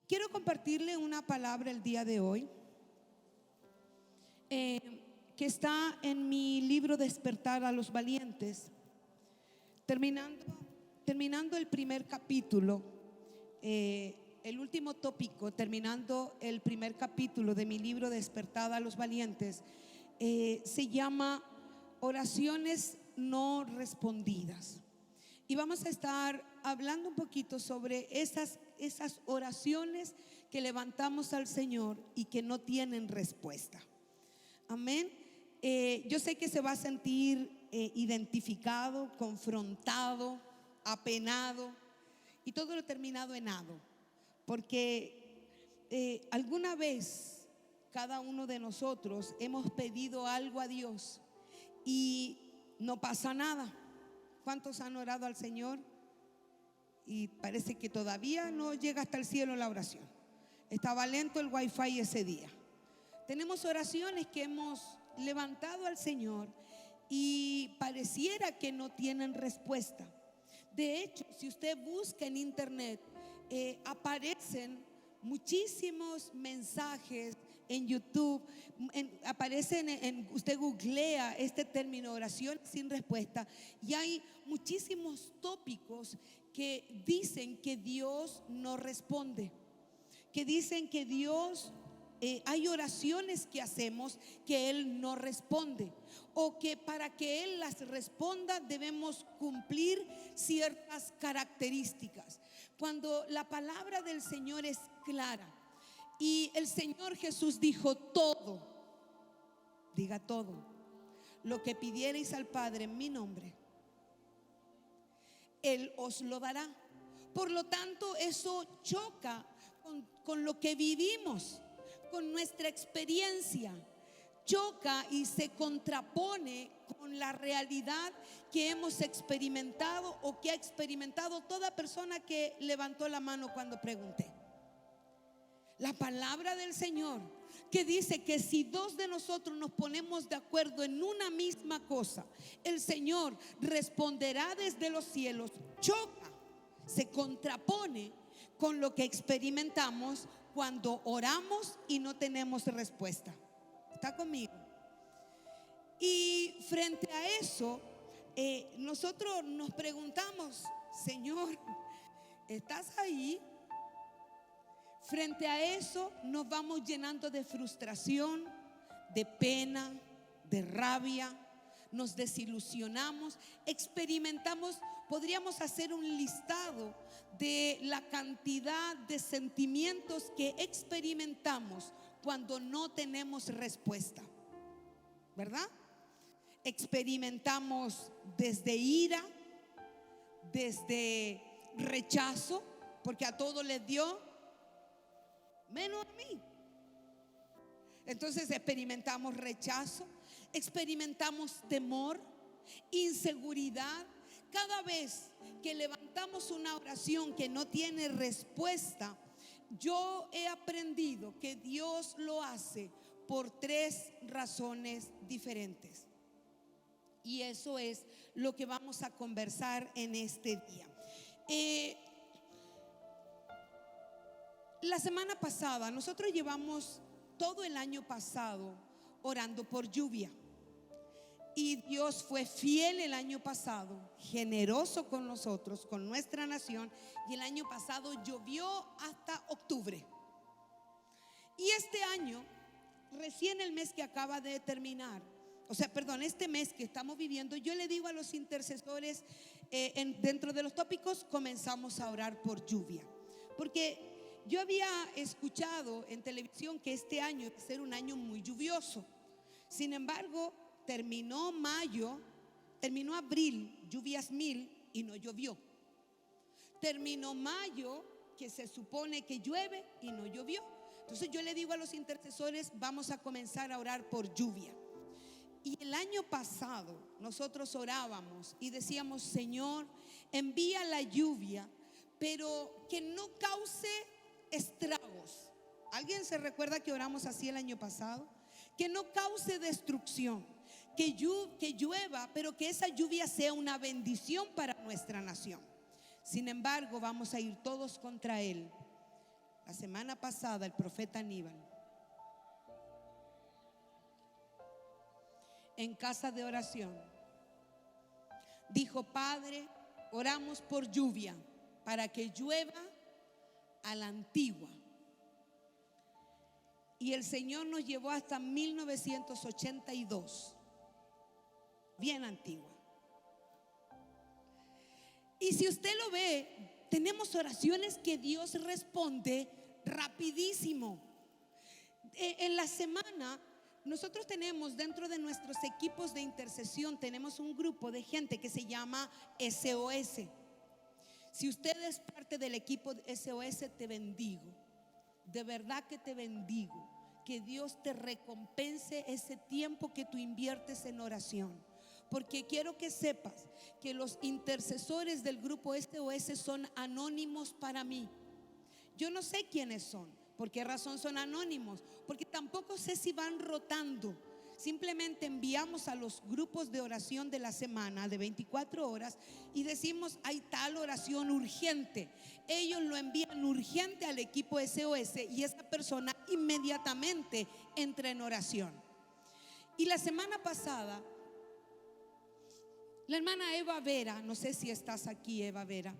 Quiero compartirle una palabra el día de hoy que está en mi libro Despertar a los Valientes, terminando el primer capítulo, el último tópico, terminando el primer capítulo de mi libro Despertar a los Valientes. Se llama Oraciones no respondidas. Y vamos a estar hablando un poquito sobre esas oraciones que levantamos al Señor y que no tienen respuesta. Amén. Yo sé que se va a sentir identificado, confrontado, apenado y todo lo terminado en ado, porque alguna vez cada uno de nosotros hemos pedido algo a Dios y no pasa nada. ¿Cuántos han orado al Señor y parece que todavía no llega hasta el cielo la oración? Estaba lento el wifi ese día. Tenemos oraciones que hemos levantado al Señor y pareciera que no tienen respuesta. De hecho, si usted busca en internet, aparecen muchísimos mensajes en YouTube, usted googlea este término, oración sin respuesta, y hay muchísimos tópicos que dicen que Dios no responde, que dicen que Dios, hay oraciones que hacemos que Él no responde, o que para que Él las responda debemos cumplir ciertas características, cuando la palabra del Señor es clara. Y el Señor Jesús dijo: todo, diga todo, lo que pidiereis al Padre en mi nombre, Él os lo dará. Por lo tanto, eso choca con lo que vivimos, con nuestra experiencia, choca y se contrapone con la realidad que hemos experimentado o que ha experimentado toda persona que levantó la mano cuando pregunté. La palabra del Señor, que dice que si dos de nosotros nos ponemos de acuerdo en una misma cosa, el Señor responderá desde los cielos, choca, se contrapone con lo que experimentamos cuando oramos y no tenemos respuesta. ¿Está conmigo? Y frente a eso, nosotros nos preguntamos: Señor, ¿estás ahí? Frente a eso nos vamos llenando de frustración, de pena, de rabia, nos desilusionamos, experimentamos, podríamos hacer un listado de la cantidad de sentimientos que experimentamos cuando no tenemos respuesta, ¿verdad? Experimentamos desde ira, desde rechazo, porque a todos les dio, menos a mí. Entonces experimentamos rechazo, experimentamos temor, inseguridad. Cada vez que levantamos una oración que no tiene respuesta, yo he aprendido que Dios lo hace por tres razones diferentes. Y eso es lo que vamos a conversar en este día. La semana pasada, nosotros llevamos todo el año pasado orando por lluvia. Y Dios fue fiel el año pasado, generoso con nosotros, con nuestra nación. Y el año pasado llovió hasta octubre. Y este año, recién el mes que acaba de terminar, este mes que estamos viviendo, yo le digo a los intercesores, dentro de los tópicos, comenzamos a orar por lluvia. Porque yo había escuchado en televisión que este año iba a ser un año muy lluvioso. Sin embargo, terminó abril, lluvias 1000, y no llovió. Terminó mayo, que se supone que llueve, y no llovió. Entonces yo le digo a los intercesores: vamos a comenzar a orar por lluvia. Y el año pasado nosotros orábamos y decíamos: Señor, envía la lluvia, pero que no cause estragos. ¿Alguien se recuerda que oramos así el año pasado? Que no cause destrucción, que llueva, pero que esa lluvia sea una bendición para nuestra nación. Sin embargo, vamos a ir todos contra él. la semana pasada, el profeta Aníbal, en casa de oración, dijo: Padre, oramos por lluvia para que llueva a la antigua. Y el Señor nos llevó hasta 1982, bien antigua. Y si usted lo ve, tenemos oraciones que Dios responde rapidísimo. En la semana nosotros tenemos, dentro de nuestros equipos de intercesión, tenemos un grupo de gente que se llama SOS. Si usted es parte del equipo de SOS, te bendigo. De verdad que te bendigo. Que Dios te recompense ese tiempo que tú inviertes en oración. Porque quiero que sepas que los intercesores del grupo SOS son anónimos para mí. Yo no sé quiénes son. ¿Por qué razón son anónimos? Porque tampoco sé si van rotando. Simplemente enviamos a los grupos de oración de la semana de 24 horas y decimos: hay tal oración urgente. Ellos lo envían urgente al equipo SOS y esa persona inmediatamente entra en oración. Y la semana pasada, la hermana Eva Vera, no sé si estás aquí, Eva Vera,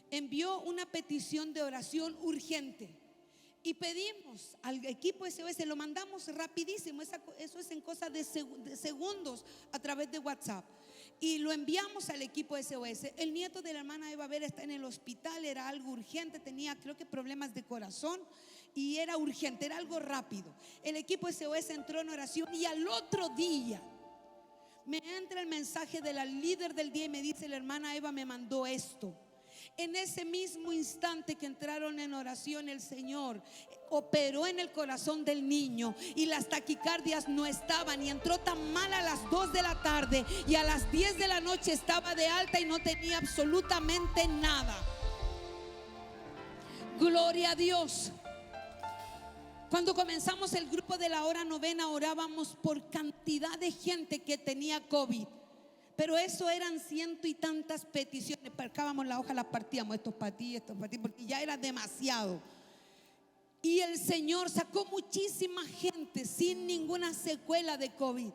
envió una petición de oración urgente. Y pedimos al equipo SOS, lo mandamos rapidísimo, eso es en cosa de segundos a través de WhatsApp. Y lo enviamos al equipo SOS. El nieto de la hermana Eva Vera está en el hospital, era algo urgente, tenía creo que problemas de corazón y era urgente, era algo rápido. El equipo SOS entró en oración y al otro día me entra el mensaje de la líder del día y me dice: la hermana Eva me mandó esto. En ese mismo instante que entraron en oración, el Señor operó en el corazón del niño y las taquicardias no estaban, y entró tan mal a las 2 de la tarde y a las 10 de la noche estaba de alta y no tenía absolutamente nada. Gloria a Dios. Cuando comenzamos el grupo de la hora novena, orábamos por cantidad de gente que tenía COVID. Pero eso eran ciento y tantas peticiones. Parcábamos la hoja, las partíamos, estos para ti, porque ya era demasiado. Y el Señor sacó muchísima gente sin ninguna secuela de COVID.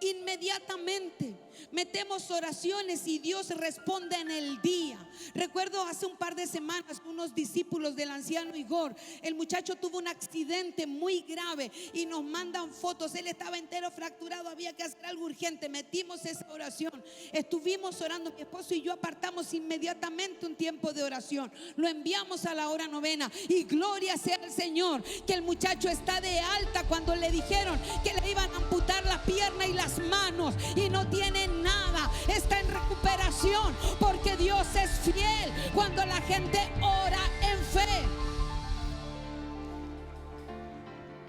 Inmediatamente metemos oraciones y Dios responde en el día. Recuerdo hace un par de semanas unos discípulos del anciano Igor, el muchacho tuvo un accidente muy grave y nos mandan fotos. Él estaba entero fracturado, había que hacer algo urgente. Metimos esa oración, estuvimos orando, mi esposo y yo apartamos inmediatamente un tiempo de oración, lo enviamos a la hora novena y gloria sea al Señor que el muchacho está de alta. Cuando le dijeron que le iban a amputar la pierna y las manos y no tiene nada, está en recuperación, porque Dios es fiel cuando la gente ora en fe.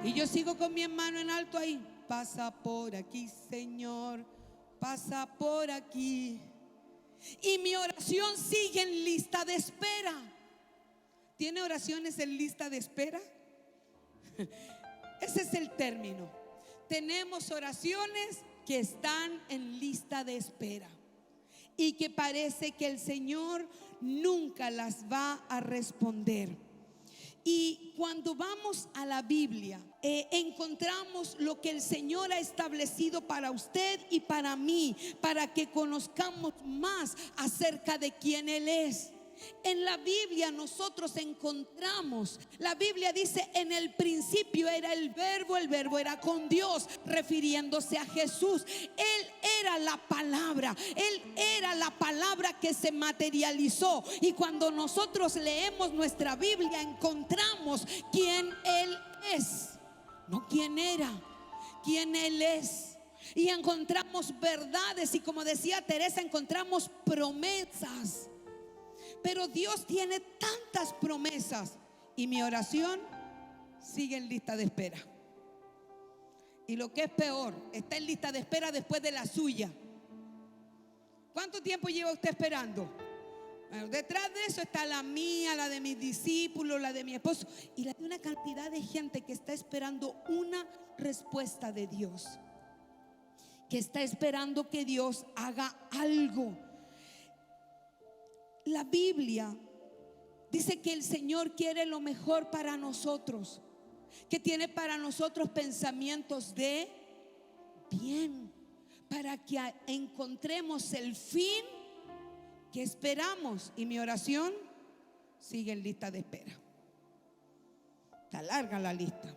Y yo sigo con mi mano en alto ahí: pasa por aquí, Señor, pasa por aquí. Y mi oración sigue en lista de espera. ¿Tiene oraciones en lista de espera? Ese es el término. Tenemos oraciones que están en lista de espera y que parece que el Señor nunca las va a responder. Y cuando vamos a la Biblia, encontramos lo que el Señor ha establecido para usted y para mí, para que conozcamos más acerca de quién Él es. En la Biblia nosotros encontramos, la Biblia dice: en el principio era el verbo era con Dios, refiriéndose a Jesús. Él era la palabra, Él era la palabra que se materializó. Y cuando nosotros leemos nuestra Biblia, encontramos quién Él es, no quién era, quién Él es. Y encontramos verdades y, como decía Teresa, encontramos promesas. Pero Dios tiene tantas promesas y mi oración sigue en lista de espera. Y lo que es peor, está en lista de espera después de la suya. ¿Cuánto tiempo lleva usted esperando? Bueno, detrás de eso está la mía, la de mis discípulos, la de mi esposo y la de una cantidad de gente que está esperando una respuesta de Dios, que está esperando que Dios haga algo. La Biblia Dice que el Señor quiere lo mejor para nosotros, que tiene para nosotros pensamientos de bien, para que encontremos el fin que esperamos. Y mi oración sigue en lista de espera. Está larga la lista.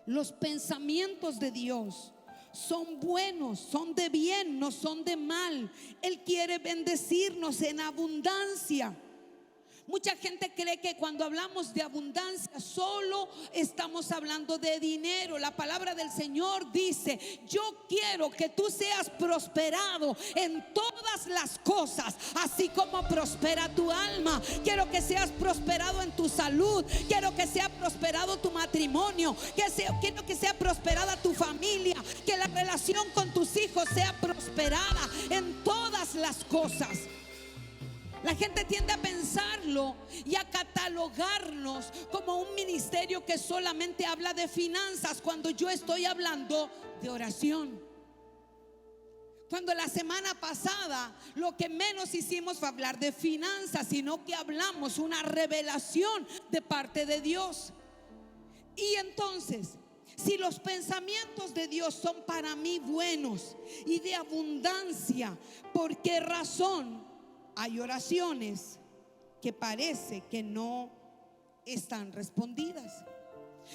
Los pensamientos de Dios son buenos, son de bien, no son de mal. Él quiere bendecirnos en abundancia. Mucha gente cree que cuando hablamos de abundancia solo estamos hablando de dinero. La palabra del Señor dice: yo quiero que tú seas prosperado en todas las cosas, así como prospera tu alma. Quiero que seas prosperado en tu salud. Quiero que sea prosperado tu matrimonio. Quiero que sea prosperada tu familia. Que la relación con tus hijos sea prosperada en todas las cosas. La gente tiende a pensarlo y a catalogarnos como un ministerio que solamente habla de finanzas, cuando yo estoy hablando de oración. Cuando la semana pasada lo que menos hicimos fue hablar de finanzas, sino que hablamos una revelación de parte de Dios. Y entonces, si los pensamientos de Dios son para mí buenos y de abundancia, ¿por qué razón hay oraciones que parece que no están respondidas?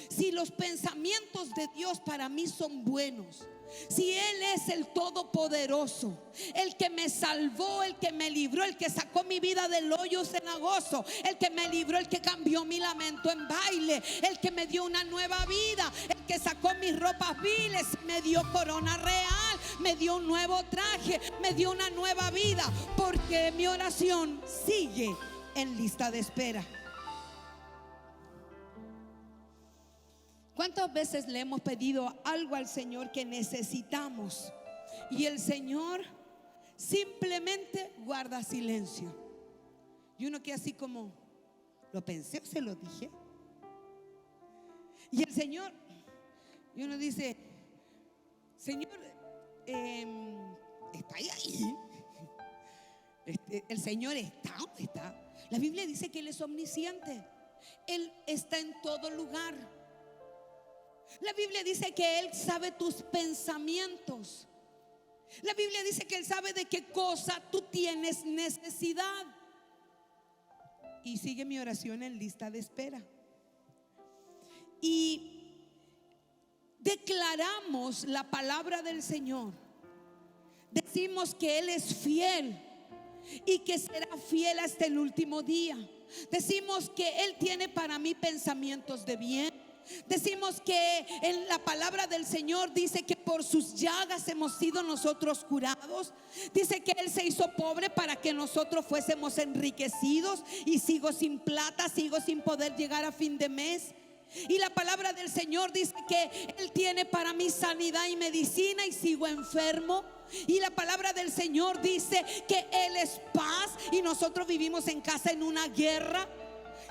Si los pensamientos de Dios para mí son buenos, si Él es el Todopoderoso, el que me salvó, el que me libró, el que sacó mi vida del hoyo cenagoso, el que me libró, el que cambió mi lamento en baile, el que me dio una nueva vida, el que sacó mis ropas viles, me dio corona real, me dio un nuevo traje, me dio una nueva vida, porque mi oración sigue en lista de espera. ¿Cuántas veces le hemos pedido algo al Señor que necesitamos y el Señor simplemente guarda silencio? Y uno queda así como: ¿lo pensé o se lo dije? Y el Señor, y uno dice: Señor, ¿está ahí? El Señor está, ¿dónde está? La Biblia dice que Él es omnisciente. Él está en todo lugar. La Biblia dice que Él sabe tus pensamientos. La Biblia dice que Él sabe de qué cosa tú tienes necesidad. Y sigue mi oración en lista de espera. Y declaramos la palabra del Señor. Decimos que Él es fiel y que será fiel hasta el último día. Decimos que Él tiene para mí pensamientos de bien. Decimos que en la palabra del Señor dice que por sus llagas hemos sido nosotros curados. Dice que Él se hizo pobre para que nosotros fuésemos enriquecidos. Y sigo sin plata, sigo sin poder llegar a fin de mes. Y la palabra del Señor dice que Él tiene para mí sanidad y medicina y sigo enfermo. Y la palabra del Señor dice que Él es paz y nosotros vivimos en casa en una guerra.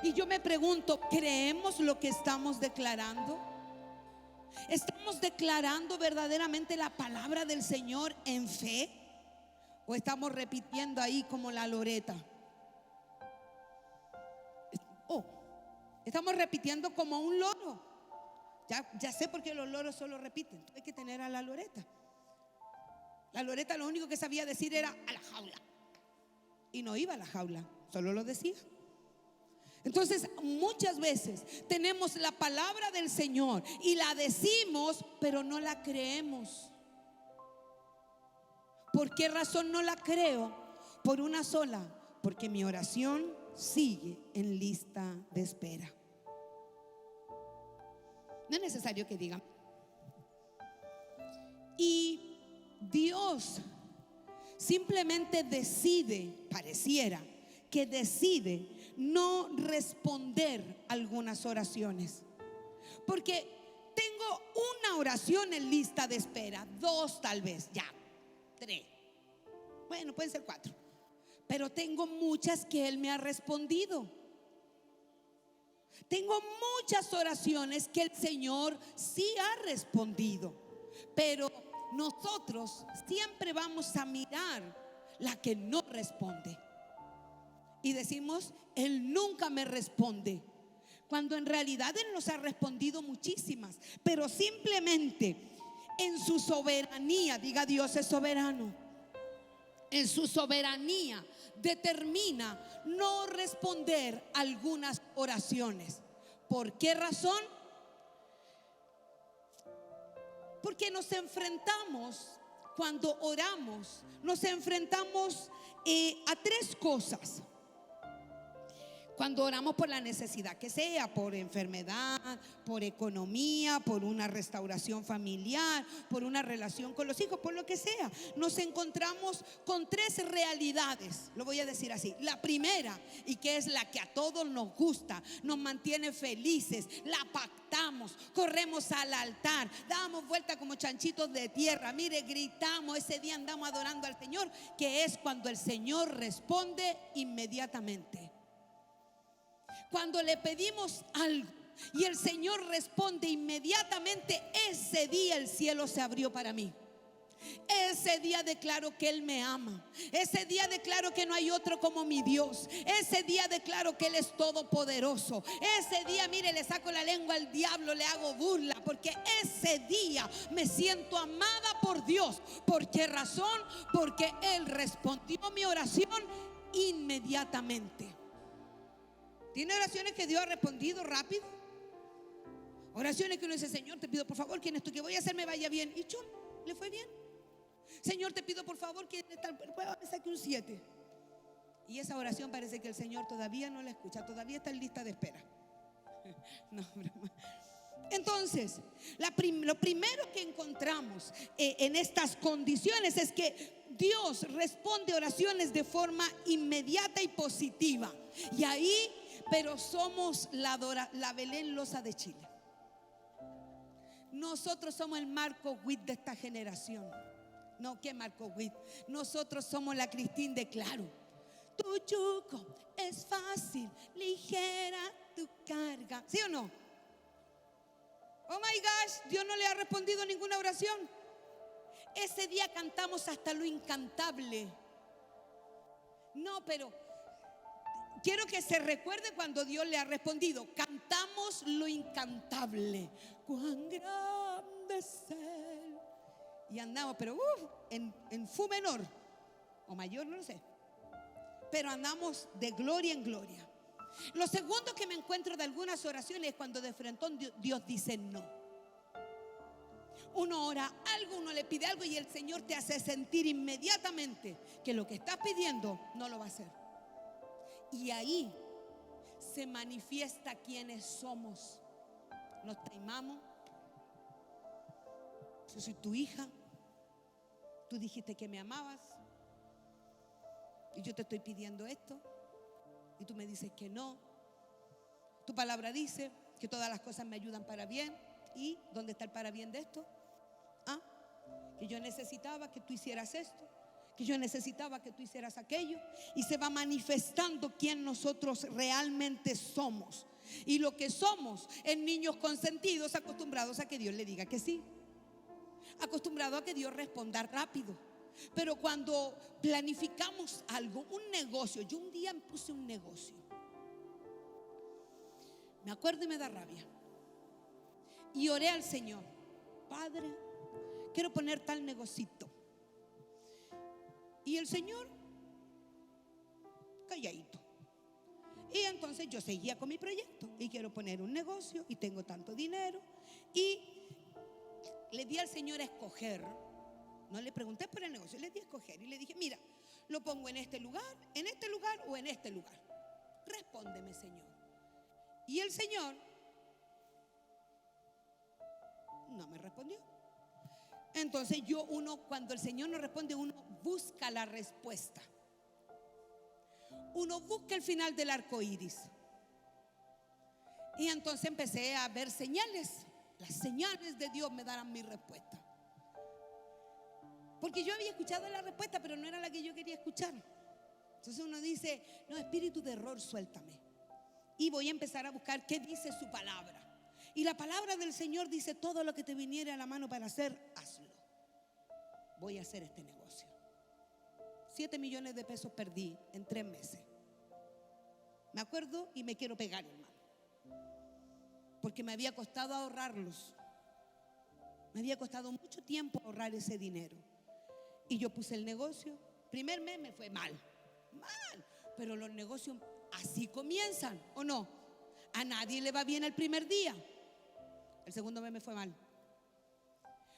Y yo me pregunto, ¿creemos lo que estamos declarando? ¿Estamos declarando verdaderamente la palabra del Señor en fe? ¿O estamos repitiendo ahí como la loreta? Estamos repitiendo como un loro. Ya sé por qué los loros solo repiten. Hay que tener a la loreta. La loreta lo único que sabía decir era a la jaula. Y no iba a la jaula, solo lo decía. Entonces muchas veces tenemos la palabra del Señor y la decimos, pero no la creemos. ¿Por qué razón no la creo? Por una sola: porque mi oración sigue en lista de espera. No es necesario que digan. Y Dios simplemente decide, pareciera que decide no responder algunas oraciones. Porque tengo una oración en lista de espera, 2 tal vez, ya, 3, bueno, pueden ser 4, pero tengo muchas que Él me ha respondido. Tengo muchas oraciones que el Señor sí ha respondido, pero nosotros siempre vamos a mirar la que no responde. y decimos, Él nunca me responde, cuando en realidad Él nos ha respondido muchísimas, pero simplemente en su soberanía, diga, Dios es soberano, en su soberanía determina no responder algunas oraciones. ¿Por qué razón? Porque nos enfrentamos, cuando oramos, nos enfrentamos a tres cosas. Cuando oramos por la necesidad que sea, por enfermedad, por economía, por una restauración familiar, por una relación con los hijos, por lo que sea, nos encontramos con tres realidades, lo voy a decir así. La primera, y que es la que a todos nos gusta, nos mantiene felices, la pactamos, corremos al altar, damos vuelta como chanchitos de tierra, mire, gritamos, ese día andamos adorando al Señor, que es cuando el Señor responde inmediatamente. Cuando le pedimos algo y el Señor responde inmediatamente, ese día el cielo se abrió para mí. Ese día declaro que Él me ama. Ese día declaro que no hay otro como mi Dios. Ese día declaro que Él es todopoderoso. Ese día, mire, le saco la lengua al diablo, le hago burla, porque ese día me siento amada por Dios. ¿Por qué razón? Porque Él respondió mi oración inmediatamente. ¿Tiene oraciones que Dios ha respondido rápido? Oraciones que uno dice, Señor, te pido por favor que en esto que voy a hacer me vaya bien. Y chum, le fue bien. Señor, te pido por favor que me saque un 7. Y esa oración parece que el Señor todavía no la escucha, todavía está en lista de espera. No, broma. Entonces, lo primero que encontramos en estas condiciones es que Dios responde oraciones de forma inmediata y positiva. Y ahí, pero somos la Belén Loza de Chile. Nosotros somos el Marco Witt de esta generación. No, ¿qué Marco Witt? Nosotros somos la Cristín de Claro. Tu yugo es fácil, ligera tu carga. ¿Sí o no? Oh my gosh, Dios no le ha respondido ninguna oración. Ese día cantamos hasta lo incantable. No, pero quiero que se recuerde cuando Dios le ha respondido. Cantamos lo incantable. Cuán grande es Él. Y andamos, pero en fu menor o mayor, no lo sé. Pero andamos de gloria en gloria. Lo segundo que me encuentro de algunas oraciones es cuando de frente Dios dice no. Uno ora algo, uno le pide algo y el Señor te hace sentir inmediatamente que lo que estás pidiendo no lo va a hacer. Y ahí se manifiesta quiénes somos. Nos taimamos. Yo soy tu hija. Tú dijiste que me amabas y yo te estoy pidiendo esto y tú me dices que no. Tu palabra dice que todas las cosas me ayudan para bien. ¿Y dónde está el para bien de esto? Que yo necesitaba que tú hicieras esto, que yo necesitaba que tú hicieras aquello. Y se va manifestando quién nosotros realmente somos. Y lo que somos en niños consentidos, acostumbrados a que Dios le diga que sí, acostumbrados a que Dios responda rápido. Pero cuando planificamos algo, un negocio, yo un día puse un negocio, me acuerdo y me da rabia, y oré al Señor: Padre, quiero poner tal negocito. Y el Señor calladito. Y entonces yo seguía con mi proyecto y quiero poner un negocio y tengo tanto dinero. Y le di al Señor a escoger. No le pregunté por el negocio, le di a escoger y le dije: mira, lo pongo en este lugar o en este lugar. Respóndeme, Señor. Y el Señor no me respondió. Entonces cuando el Señor nos responde, uno busca la respuesta. Uno busca el final del arco iris. Y entonces empecé a ver señales. Las señales de Dios me darán mi respuesta. Porque yo había escuchado la respuesta, pero no era la que yo quería escuchar. Entonces uno dice: no, espíritu de error, suéltame. Y voy a empezar a buscar qué dice su palabra. Y la palabra del Señor dice: todo lo que te viniere a la mano para hacer, hazlo. Voy a hacer este negocio. 7 millones de pesos perdí en 3 meses. Me acuerdo y me quiero pegar, hermano, porque me había costado ahorrarlos. Me había costado mucho tiempo ahorrar ese dinero. Y yo puse el negocio. Primer mes me fue mal, pero los negocios así comienzan, ¿o no? A nadie le va bien el primer día. El segundo mes me fue mal,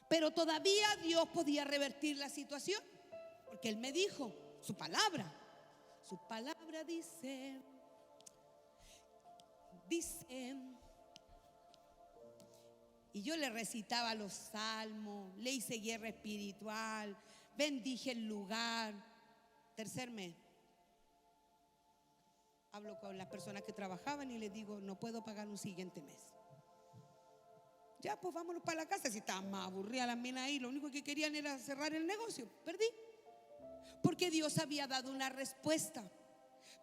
pero todavía Dios podía revertir la situación, porque Él me dijo, su palabra dice, y yo le recitaba los salmos, le hice guerra espiritual, bendije el lugar. Tercer mes, hablo con las personas que trabajaban y les digo, no puedo pagar un siguiente mes. Ya, pues vámonos para la casa. Si estaban más aburridas las minas ahí, lo único que querían era cerrar el negocio. Perdí, porque Dios había dado una respuesta,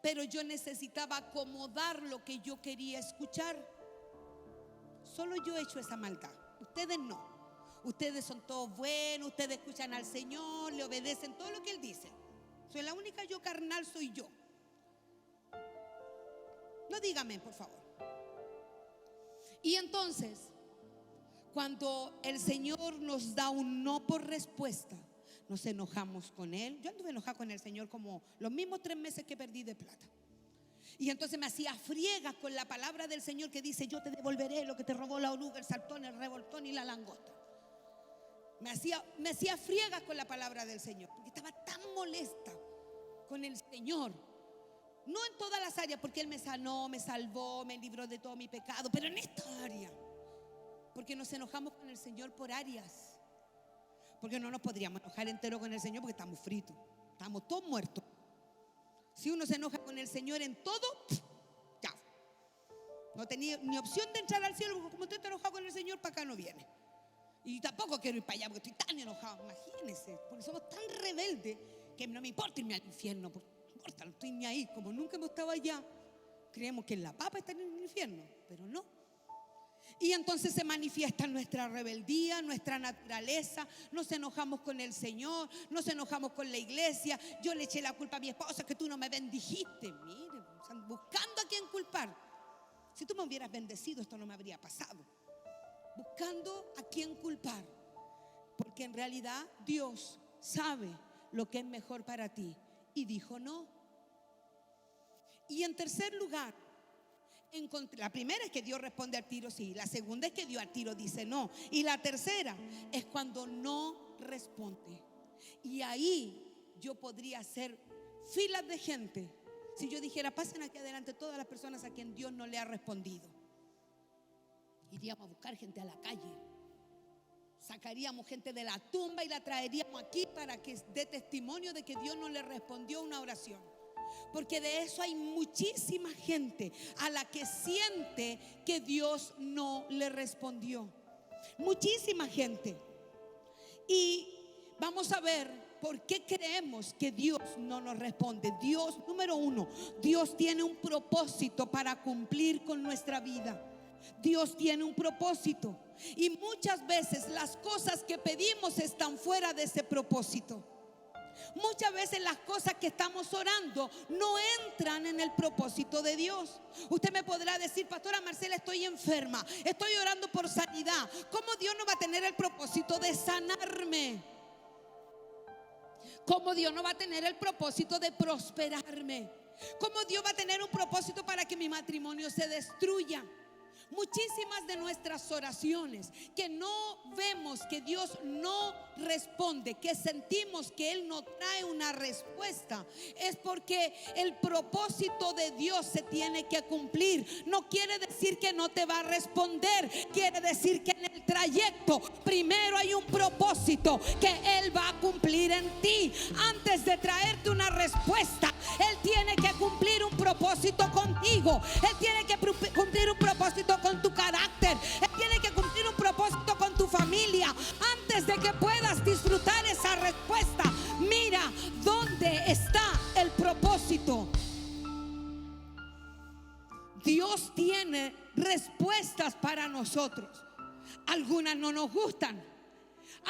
pero yo necesitaba acomodar lo que yo quería escuchar. Solo yo he hecho esa maldad, ustedes no. Ustedes son todos buenos, ustedes escuchan al Señor, le obedecen todo lo que Él dice. Soy la única yo carnal, soy yo. No dígame, por favor. Y entonces, cuando el Señor nos da un no por respuesta, nos enojamos con Él. Yo anduve enojada con el Señor como los mismos 3 meses que perdí de plata. Y entonces me hacía friegas con la palabra del Señor que dice, yo te devolveré lo que te robó la oruga, el saltón, el revoltón y la langosta. Me hacía friegas con la palabra del Señor, porque estaba tan molesta con el Señor. No en todas las áreas, porque Él me sanó, me salvó, me libró de todo mi pecado, pero en esta área, porque nos enojamos con el Señor por áreas. Porque no nos podríamos enojar entero con el Señor, porque estamos fritos, estamos todos muertos. Si uno se enoja con el Señor en todo, ya no tenía ni opción de entrar al cielo, porque como usted está enojado con el Señor, para acá no viene. Y tampoco quiero ir para allá, porque estoy tan enojado. Imagínense, porque somos tan rebeldes que no me importa irme al infierno. No importa, no estoy ni ahí. Como nunca hemos estado allá, creemos que en la papa está en el infierno, pero no. Y entonces se manifiesta nuestra rebeldía, nuestra naturaleza. Nos enojamos con el Señor, nos enojamos con la iglesia. Yo le eché la culpa a mi esposa que tú no me bendijiste. Mire, están buscando a quién culpar. Si tú me hubieras bendecido, esto no me habría pasado. Buscando a quién culpar, porque en realidad Dios sabe lo que es mejor para ti, y dijo no. Y en tercer lugar, la primera es que Dios responde al tiro sí, la segunda es que Dios al tiro dice no, y la tercera es cuando no responde. Y ahí yo podría hacer filas de gente si yo dijera, pasen aquí adelante todas las personas a quien Dios no le ha respondido. Iríamos a buscar gente a la calle, sacaríamos gente de la tumba y la traeríamos aquí para que dé testimonio de que Dios no le respondió una oración. Porque de eso hay muchísima gente a la que siente que Dios no le respondió. Muchísima gente. Y vamos a ver por qué creemos que Dios no nos responde. Dios, número uno, Dios tiene un propósito para cumplir con nuestra vida. Dios tiene un propósito, y muchas veces las cosas que pedimos están fuera de ese propósito. Muchas veces las cosas que estamos orando no entran en el propósito de Dios. Usted me podrá decir, pastora Marcela, estoy enferma, estoy orando por sanidad. ¿Cómo Dios no va a tener el propósito de sanarme? ¿Cómo Dios no va a tener el propósito de prosperarme? ¿Cómo Dios va a tener un propósito para que mi matrimonio se destruya? Muchísimas de nuestras oraciones que no vemos que Dios no responde, que sentimos que Él no trae una respuesta, es porque el propósito de Dios se tiene que cumplir. No quiere decir que no te va a responder, quiere decir que en el trayecto primero hay un propósito que Él va a cumplir en ti. Antes de traerte una respuesta, Él tiene que cumplir un propósito contigo. Él tiene que cumplir un propósito con tu carácter. Él tiene que cumplir un propósito con tu familia. Antes de que puedas disfrutar esa respuesta, mira dónde está el propósito. Dios tiene respuestas para nosotros. Algunas no nos gustan,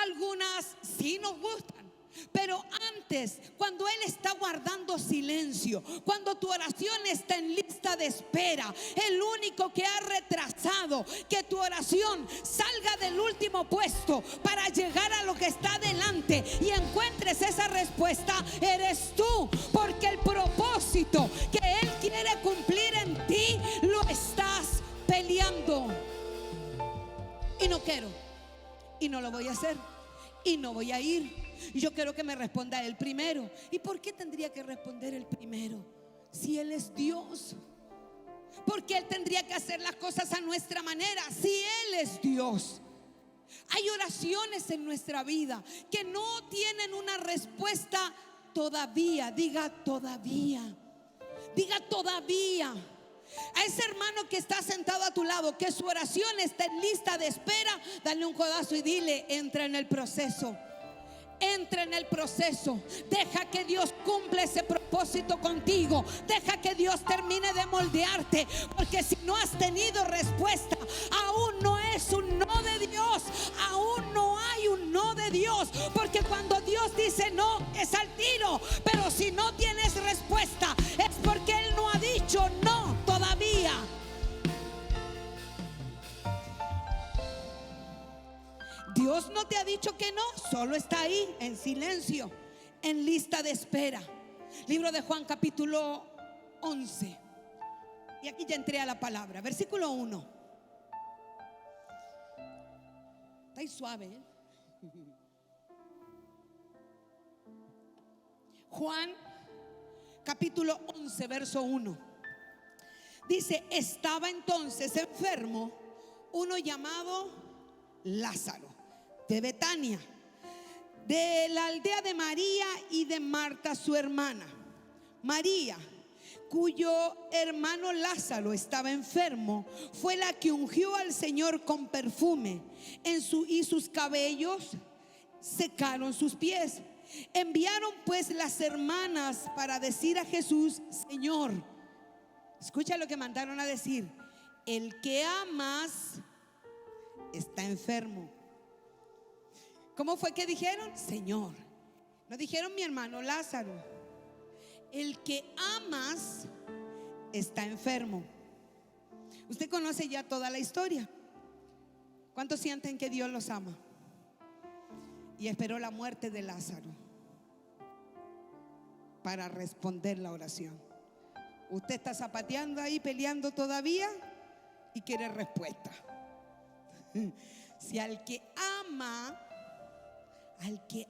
algunas sí nos gustan, Pero antes, cuando Él está guardando silencio, cuando tu oración está en lista de espera, el único que ha retrasado que tu oración salga del último puesto para llegar a lo que está delante y encuentres esa respuesta, eres tú. Porque el propósito que Él quiere cumplir en ti lo estás peleando. Y no quiero, y no lo voy a hacer, y no voy a ir. Yo quiero que me responda Él primero. ¿Y por qué tendría que responder Él primero? Si Él es Dios. Porque Él tendría que hacer las cosas a nuestra manera. Si Él es Dios. Hay oraciones en nuestra vida que no tienen una respuesta todavía. Diga todavía. Diga todavía. A ese hermano que está sentado a tu lado, que su oración está en lista de espera, dale un codazo y dile: entra en el proceso. Entra en el proceso. Deja que Dios cumpla ese propósito contigo. Deja que Dios termine de moldearte. Porque si no has tenido respuesta, aún no es un no de Dios. Aún no hay un no de Dios. Porque cuando Dios dice no, es al tiro. Pero si no tienes respuesta, es porque Él no ha dicho no todavía. Dios no te ha dicho que no, solo está ahí en silencio, en lista de espera. Libro de Juan, capítulo 11. Y aquí ya entré a la palabra. Versículo 1. Está ahí suave, ¿eh? Juan, capítulo 11, verso 1. Dice: estaba entonces enfermo uno llamado Lázaro, de Betania, de la aldea de María y de Marta su hermana. María, cuyo hermano Lázaro estaba enfermo, fue la que ungió al Señor con perfume y sus cabellos secaron sus pies. Enviaron pues las hermanas para decir a Jesús: Señor, escucha lo que mandaron a decir: el que amas está enfermo. ¿Cómo fue que dijeron? Señor. No dijeron mi hermano Lázaro. El que amas está enfermo. Usted conoce ya toda la historia. ¿Cuántos sienten que Dios los ama? Y esperó la muerte de Lázaro para responder la oración. Usted está zapateando ahí, peleando todavía y quiere respuesta. Si al que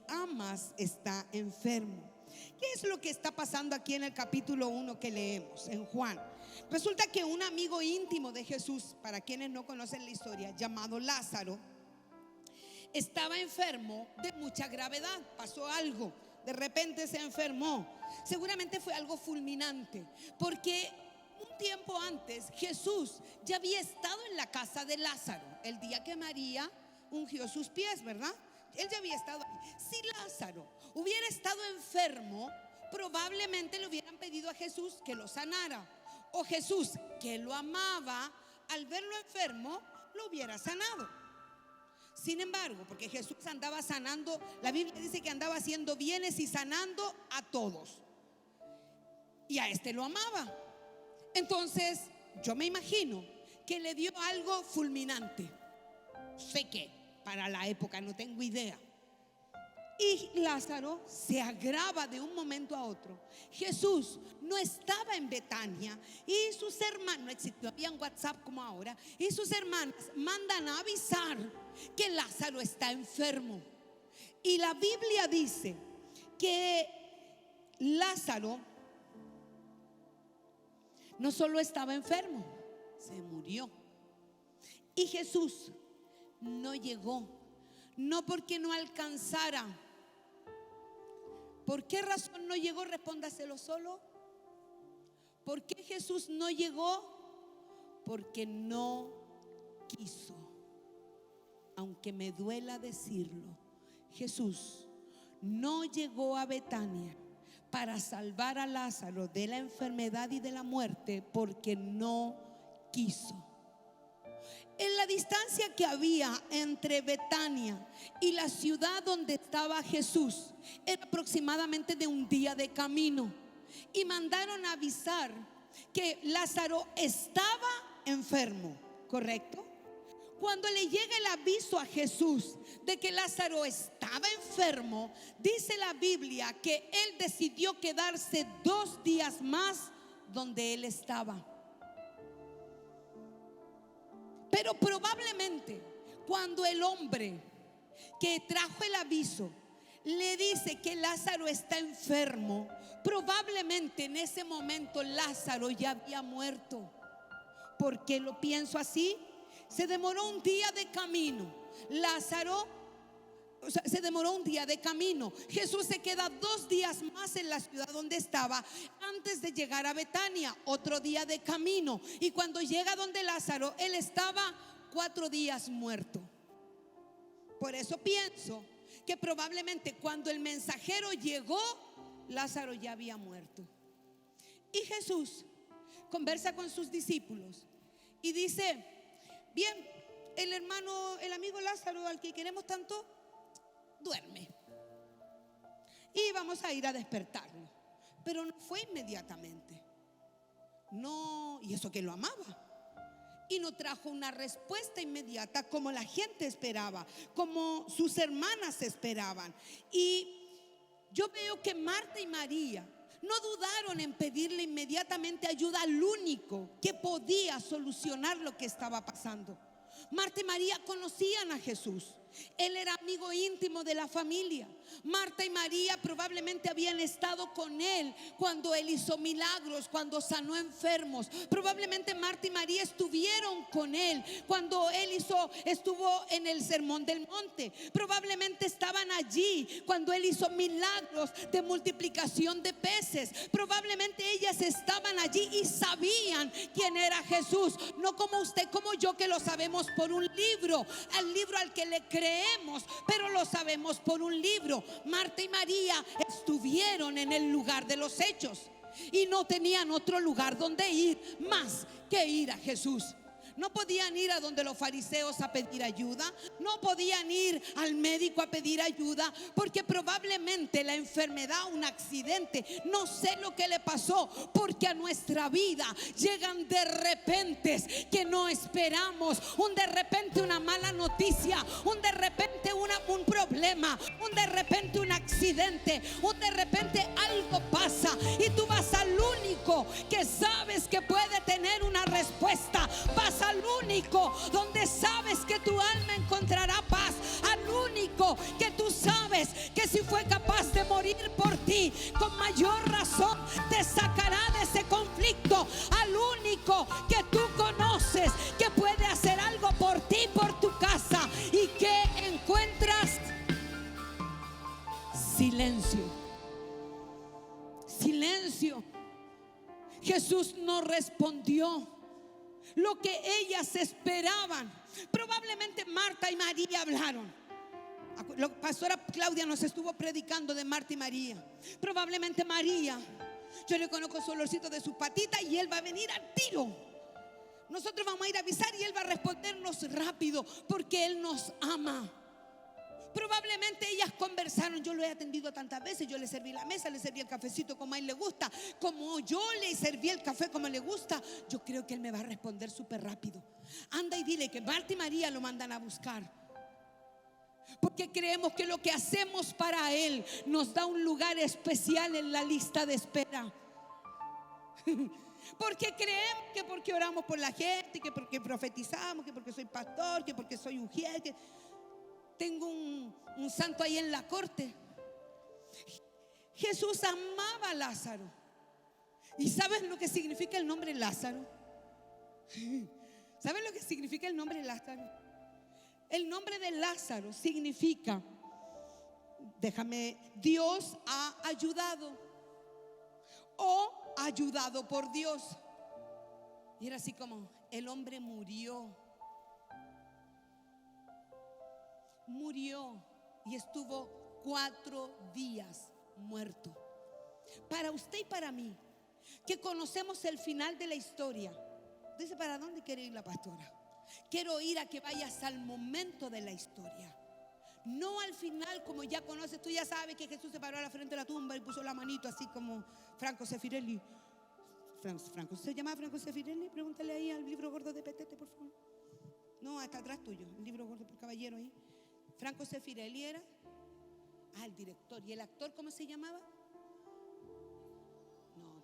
amas está enfermo. ¿Qué es lo que está pasando aquí en el capítulo 1 que leemos en Juan? Resulta que un amigo íntimo de Jesús, para quienes no conocen la historia, llamado Lázaro, estaba enfermo de mucha gravedad. Pasó algo, de repente se enfermó. Seguramente fue algo fulminante, porque un tiempo antes Jesús ya había estado en la casa de Lázaro el día que María ungió sus pies, ¿verdad? Él ya había estado ahí. Si Lázaro hubiera estado enfermo, probablemente le hubieran pedido a Jesús que lo sanara. O Jesús, que lo amaba, al verlo enfermo, lo hubiera sanado. Sin embargo, porque Jesús andaba sanando, la Biblia dice que andaba haciendo bienes y sanando a todos. Y a este lo amaba. Entonces, yo me imagino que le dio algo fulminante. Sé que para la época, no tengo idea. Y Lázaro se agrava de un momento a otro. Jesús no estaba en Betania y sus hermanos, no existía, había un WhatsApp como ahora, y sus hermanas mandan a avisar que Lázaro está enfermo. Y la Biblia dice que Lázaro no solo estaba enfermo, se murió. Y Jesús no llegó, no porque no alcanzara. ¿Por qué razón no llegó? Respóndaselo solo. ¿Por qué Jesús no llegó? Porque no quiso. Aunque me duela decirlo, Jesús no llegó a Betania para salvar a Lázaro de la enfermedad y de la muerte porque no quiso. El la distancia que había entre Betania y la ciudad donde estaba Jesús era aproximadamente de un día de camino, y mandaron a avisar que Lázaro estaba enfermo, ¿correcto? Cuando le llega el aviso a Jesús de que Lázaro estaba enfermo, dice la Biblia que él decidió quedarse 2 días más donde él estaba. Pero probablemente cuando el hombre que trajo el aviso le dice que Lázaro está enfermo, probablemente en ese momento Lázaro ya había muerto. ¿Por qué lo pienso así? Se demoró un día de camino. Lázaro, se demoró un día de camino. Jesús se queda 2 días más en la ciudad donde estaba antes de llegar a Betania, otro día de camino. Y cuando llega donde Lázaro, él estaba 4 días muerto. Por eso pienso que probablemente cuando el mensajero llegó, Lázaro ya había muerto. Y Jesús conversa con sus discípulos y dice: bien, el amigo Lázaro, al que queremos tanto, duerme, y vamos a ir a despertarlo. Pero no fue inmediatamente. No, y eso que lo amaba. Y no trajo una respuesta inmediata como la gente esperaba, como sus hermanas esperaban. Y yo veo que Marta y María no dudaron en pedirle inmediatamente ayuda al único que podía solucionar lo que estaba pasando. Marta y María conocían a Jesús. Él era amigo íntimo de la familia. Marta y María probablemente habían estado con él cuando él hizo milagros, cuando sanó enfermos. Probablemente Marta y María estuvieron con él cuando él estuvo en el Sermón del Monte. Probablemente estaban allí cuando él hizo milagros de multiplicación de peces. Probablemente ellas estaban allí y sabían quién era Jesús. No como usted, como yo, que lo sabemos por un libro, el libro al que le creemos, pero lo sabemos por un libro. Marta y María estuvieron en el lugar de los hechos y no tenían otro lugar donde ir más que ir a Jesús. No podían ir a donde los fariseos a pedir ayuda, no podían ir al médico a pedir ayuda, porque probablemente la enfermedad, un accidente, no sé lo que le pasó, porque a nuestra vida llegan de repente que no esperamos. Un de repente, una mala noticia, un de repente un problema, un de repente un accidente, un de repente algo pasa y tú vas al único que sabes que puede tener una respuesta. Vas al único donde sabes que tu alma encontrará paz, al único que tú sabes que si fue capaz de morir por ti, con mayor razón te sacará de ese conflicto, al único que tú conoces que puede hacer algo por ti, por tu casa, y que encuentras silencio. Silencio. Jesús no respondió lo que ellas esperaban. Probablemente Marta y María hablaron. La pastora Claudia nos estuvo predicando de Marta y María. Probablemente María, yo le conozco su olorcito de sus patitas y él va a venir al tiro. Nosotros vamos a ir a avisar y él va a respondernos rápido porque él nos ama. Probablemente ellas conversaron: yo lo he atendido tantas veces, yo le serví la mesa, le serví el cafecito como a él le gusta, como yo le serví el café como le gusta, yo creo que él me va a responder súper rápido. Anda y dile que Marta y María lo mandan a buscar, porque creemos que lo que hacemos para él nos da un lugar especial en la lista de espera. Porque creemos que porque oramos por la gente, que porque profetizamos, que porque soy pastor, que porque soy ujier, que tengo un santo ahí en la corte. Jesús amaba a Lázaro. ¿Y sabes lo que significa el nombre Lázaro? ¿Sabes lo que significa el nombre Lázaro? El nombre de Lázaro significa, Dios ha ayudado, o ayudado por Dios. Y era así como: el hombre murió y estuvo 4 días muerto. Para usted y para mí, que conocemos el final de la historia, dice: ¿para dónde quiere ir la pastora? Quiero ir a que vayas al momento de la historia. No al final, como ya conoces, tú ya sabes que Jesús se paró a la frente de la tumba y puso la manito así como Franco Sefirelli. Franco, ¿se llama Franco Sefirelli? Pregúntale ahí al libro gordo de Petete, por favor. No, hasta atrás tuyo, el libro gordo por caballero ahí. Franco Sefirelli era el director. ¿Y el actor cómo se llamaba? No.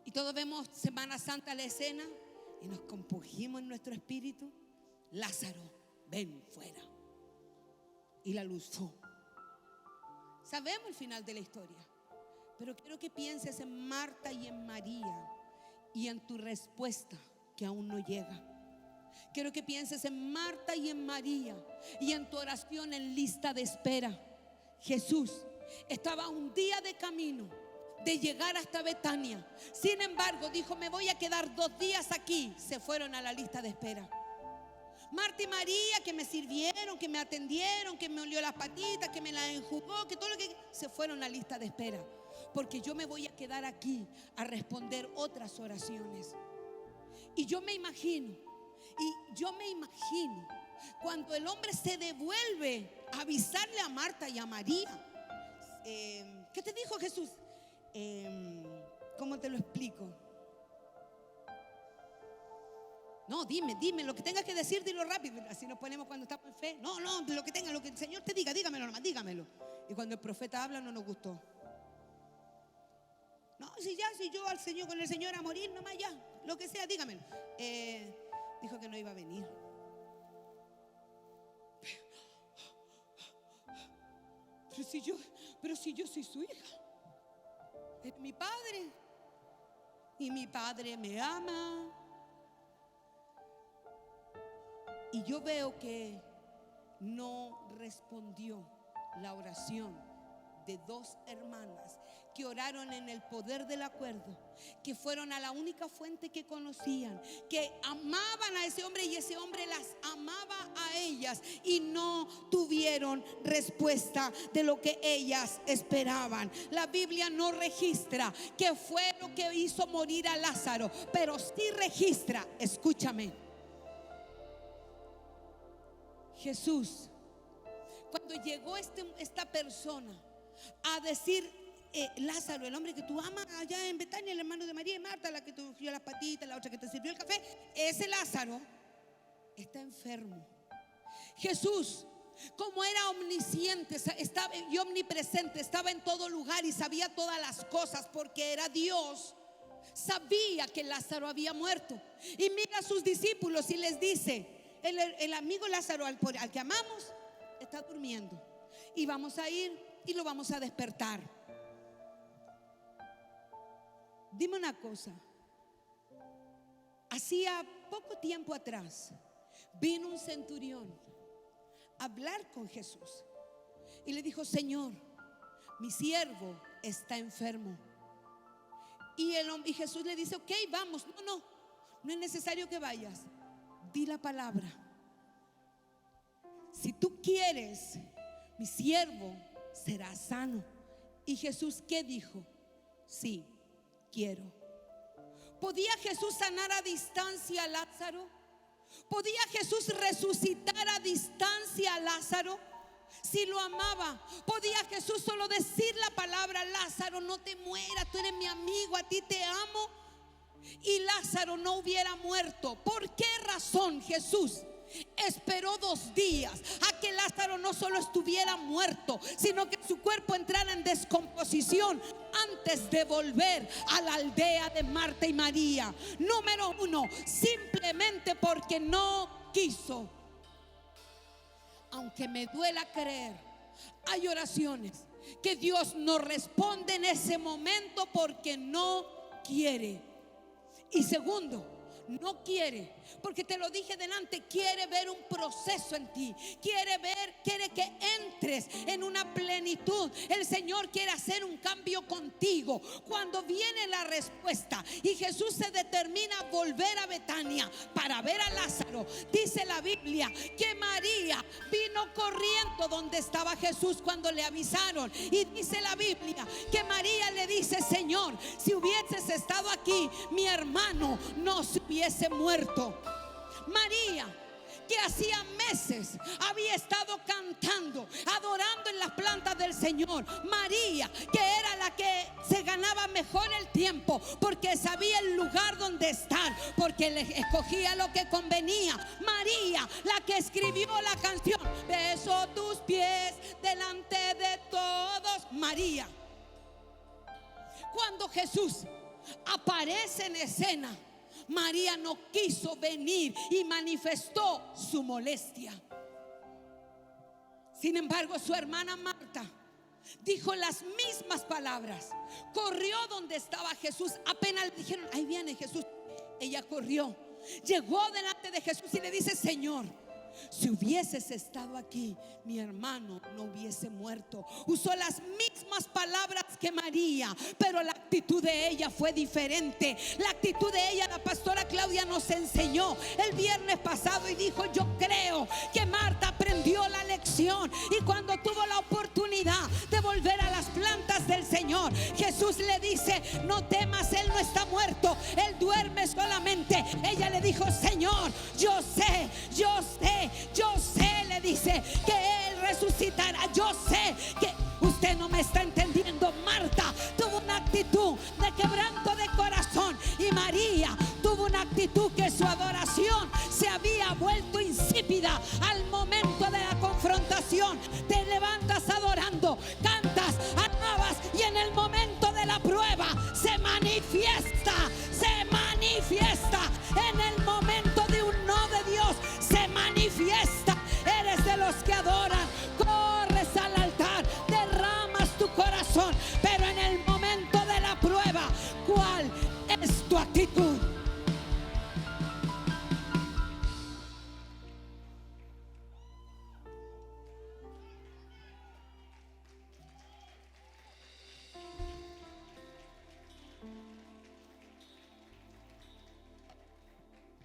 Y todos vemos Semana Santa la escena y nos compungimos en nuestro espíritu. Lázaro, ven fuera. Y la luz fue. Sabemos el final de la historia, pero quiero que pienses en Marta y en María y en tu respuesta que aún no llega. Quiero que pienses en Marta y en María y en tu oración en lista de espera. Jesús estaba un día de camino de llegar hasta Betania. Sin embargo, dijo: me voy a quedar 2 días aquí. Se fueron a la lista de espera. Marta y María, que me sirvieron, que me atendieron, que me olió las patitas, que me las enjugó, que todo lo que... se fueron a la lista de espera. Porque yo me voy a quedar aquí a responder otras oraciones. Y yo me imagino cuando el hombre se devuelve a avisarle a Marta y a María. ¿Qué te dijo Jesús? ¿Cómo te lo explico? No, dime lo que tengas que decir, dilo rápido. Así nos ponemos cuando estamos en fe. No, lo que tenga, lo que el Señor te diga, dígamelo nomás, dígamelo. Y cuando el profeta habla no nos gustó. No, si yo al Señor, con el Señor a morir nomás ya, lo que sea, dígamelo. Dijo que no iba a venir. Pero si yo soy su hija, es mi padre y mi padre me ama. Y yo veo que no respondió la oración de 2 hermanas que oraron en el poder del acuerdo, que fueron a la única fuente que conocían, que amaban a ese hombre y ese hombre las amaba a ellas, y no tuvieron respuesta de lo que ellas esperaban. La Biblia no registra qué fue lo que hizo morir a Lázaro, pero sí registra, escúchame, Jesús, cuando llegó esta persona a decir: Lázaro, el hombre que tú amas allá en Betania, el hermano de María y Marta, la que te ungió las patitas, la otra que te sirvió el café, ese Lázaro está enfermo. Jesús, como era omnisciente y omnipresente, estaba en todo lugar y sabía todas las cosas porque era Dios, sabía que Lázaro había muerto. Y mira a sus discípulos y les dice: el amigo Lázaro al que amamos está durmiendo, y vamos a ir y lo vamos a despertar. Dime una cosa. Hacía poco tiempo atrás vino un centurión a hablar con Jesús y le dijo: Señor, mi siervo está enfermo. Y Jesús le dice: ok, vamos. No es necesario que vayas. Di la palabra. Si tú quieres, mi siervo será sano. Y Jesús, ¿qué dijo? Sí, quiero. ¿Podía Jesús sanar a distancia a Lázaro? ¿Podía Jesús resucitar a distancia a Lázaro? Si lo amaba, ¿podía Jesús solo decir la palabra: Lázaro, no te mueras, tú eres mi amigo, a ti te amo? Y Lázaro no hubiera muerto. ¿Por qué razón Jesús esperó 2 días a que Lázaro no solo estuviera muerto, sino que su cuerpo entrara en descomposición antes de volver a la aldea de Marta y María? Número 1, simplemente porque no quiso. Aunque me duela creer, hay oraciones que Dios no responde en ese momento porque no quiere. Y segundo, no quiere, porque te lo dije delante, quiere ver un proceso en ti, quiere que entres en una plenitud. El Señor quiere hacer un cambio contigo. Cuando viene la respuesta y Jesús se determina a volver a Betania para ver a Lázaro, dice la Biblia que María vino corriendo donde estaba Jesús cuando le avisaron, y dice la Biblia que María le dice: Señor, si hubieses estado aquí, mi hermano no se hubiese muerto. María, que hacía meses había estado cantando, adorando en las plantas del Señor. María, que era la que se ganaba mejor el tiempo, porque sabía el lugar donde estar, porque le escogía lo que convenía. María, la que escribió la canción, beso tus pies delante de todos. María, cuando Jesús aparece en escena, María no quiso venir y manifestó su molestia. Sin embargo, su hermana Marta dijo las mismas palabras. Corrió donde estaba Jesús. Apenas le dijeron: ahí viene Jesús, ella corrió, llegó delante de Jesús y le dice: Señor, si hubieses estado aquí, mi hermano no hubiese muerto. Usó las mismas palabras que María, pero la actitud de ella fue diferente. La actitud de ella, la pastora Claudia nos enseñó el viernes pasado y dijo: yo creo que Marta aprendió la lección, y cuando tuvo la oportunidad de volver a las plantas del Señor, Jesús le dice: no temas, él no está muerto, él duerme solamente. Ella le dijo: Señor, yo sé, le dice, que él resucitará. Yo sé que usted no me está entendiendo. Marta tuvo una actitud de quebranto de corazón, y María tuvo una actitud que su adoración se había vuelto insípida al momento de la confrontación. Te levantas adorando, cantas, alabas, y en el momento de la prueba se manifiesta. En el momento de un no de Dios se manifiesta. Eres de los que adoran, corres al altar, derramas tu corazón, pero en el momento de la prueba, ¿cuál es tu actitud?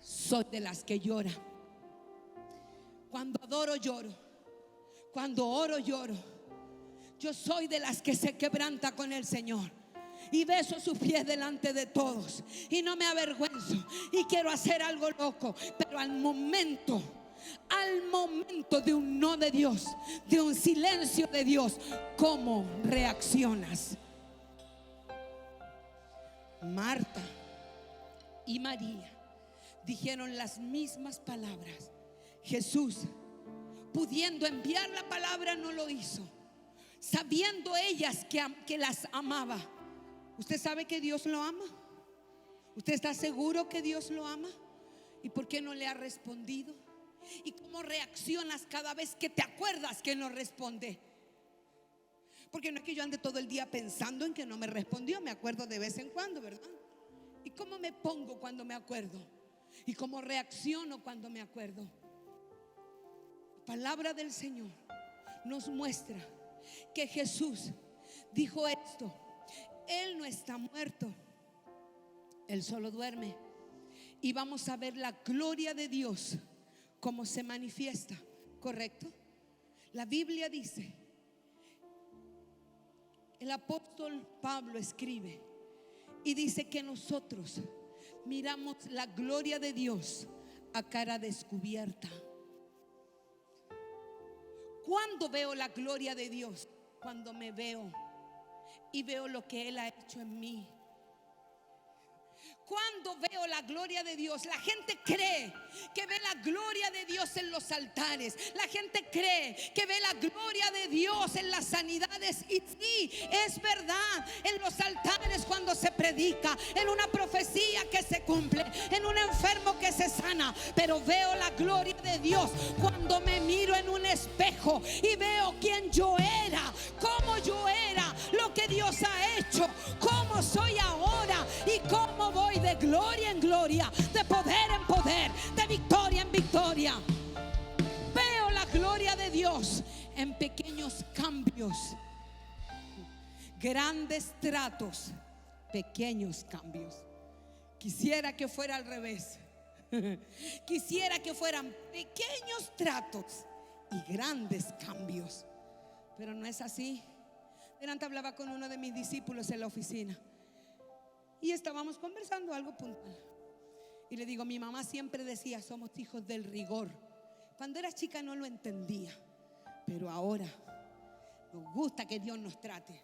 Soy de las que llora. Cuando adoro lloro, cuando oro lloro. Yo soy de las que se quebranta con el Señor y beso sus pies delante de todos, y no me avergüenzo y quiero hacer algo loco, pero al momento de un no de Dios, de un silencio de Dios, ¿cómo reaccionas? Marta y María dijeron las mismas palabras. Jesús, pudiendo enviar la palabra, no lo hizo, sabiendo ellas que las amaba. ¿Usted sabe que Dios lo ama? ¿Usted está seguro que Dios lo ama? ¿Y por qué no le ha respondido? ¿Y cómo reaccionas cada vez que te acuerdas que no responde? Porque no es que yo ande todo el día pensando en que no me respondió. Me acuerdo de vez en cuando, ¿verdad? ¿Y cómo me pongo cuando me acuerdo? ¿Y cómo reacciono cuando me acuerdo? La palabra del Señor nos muestra que Jesús dijo esto: Él no está muerto, Él solo duerme. Y vamos a ver la gloria de Dios cómo se manifiesta, ¿correcto? La Biblia dice, el apóstol Pablo escribe y dice que nosotros miramos la gloria de Dios a cara descubierta. ¿Cuándo veo la gloria de Dios? Cuando me veo y veo lo que Él ha hecho en mí. Cuando veo la gloria de Dios, la gente cree que ve la gloria de Dios en los altares. La gente cree que ve la gloria de Dios en las sanidades. Y sí, es verdad, en los altares cuando se predica, en una profecía que se cumple, en un enfermo que se sana. Pero veo la gloria de Dios cuando me miro en un espejo y veo quién yo era, cómo yo era, lo que Dios ha hecho, cómo soy ahora y cómo voy de de gloria en gloria, de poder en poder, de victoria en victoria. Veo la gloria de Dios en pequeños cambios, grandes tratos, pequeños cambios. Quisiera que fuera al revés. Quisiera que fueran pequeños tratos y grandes cambios, pero no es así. Delante hablaba con uno de mis discípulos en la oficina y estábamos conversando algo puntual. Y le digo, mi mamá siempre decía, somos hijos del rigor. Cuando era chica no lo entendía, pero ahora nos gusta que Dios nos trate.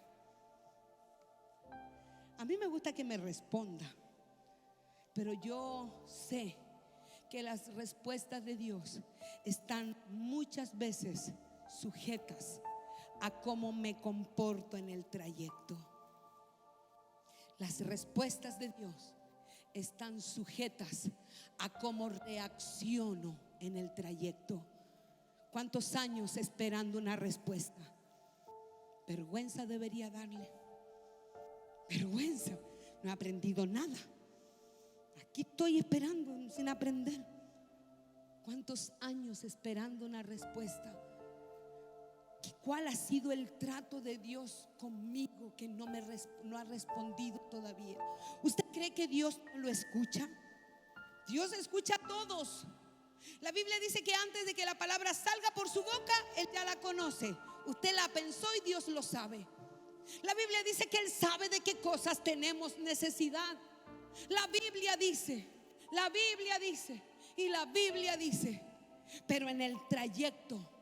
A mí me gusta que me responda, pero yo sé que las respuestas de Dios están muchas veces sujetas a cómo me comporto en el trayecto. Las respuestas de Dios están sujetas a cómo reacciono en el trayecto. ¿Cuántos años esperando una respuesta? Vergüenza debería darle. Vergüenza. No he aprendido nada. Aquí estoy esperando sin aprender. ¿Cuántos años esperando una respuesta? ¿Cuál ha sido el trato de Dios conmigo que no ha respondido todavía? ¿Usted cree que Dios no lo escucha? Dios escucha a todos. La Biblia dice que antes de que la palabra salga por su boca, Él ya la conoce. Usted la pensó y Dios lo sabe. La Biblia dice que Él sabe de qué cosas tenemos necesidad. La Biblia dice, y la Biblia dice, pero en el trayecto,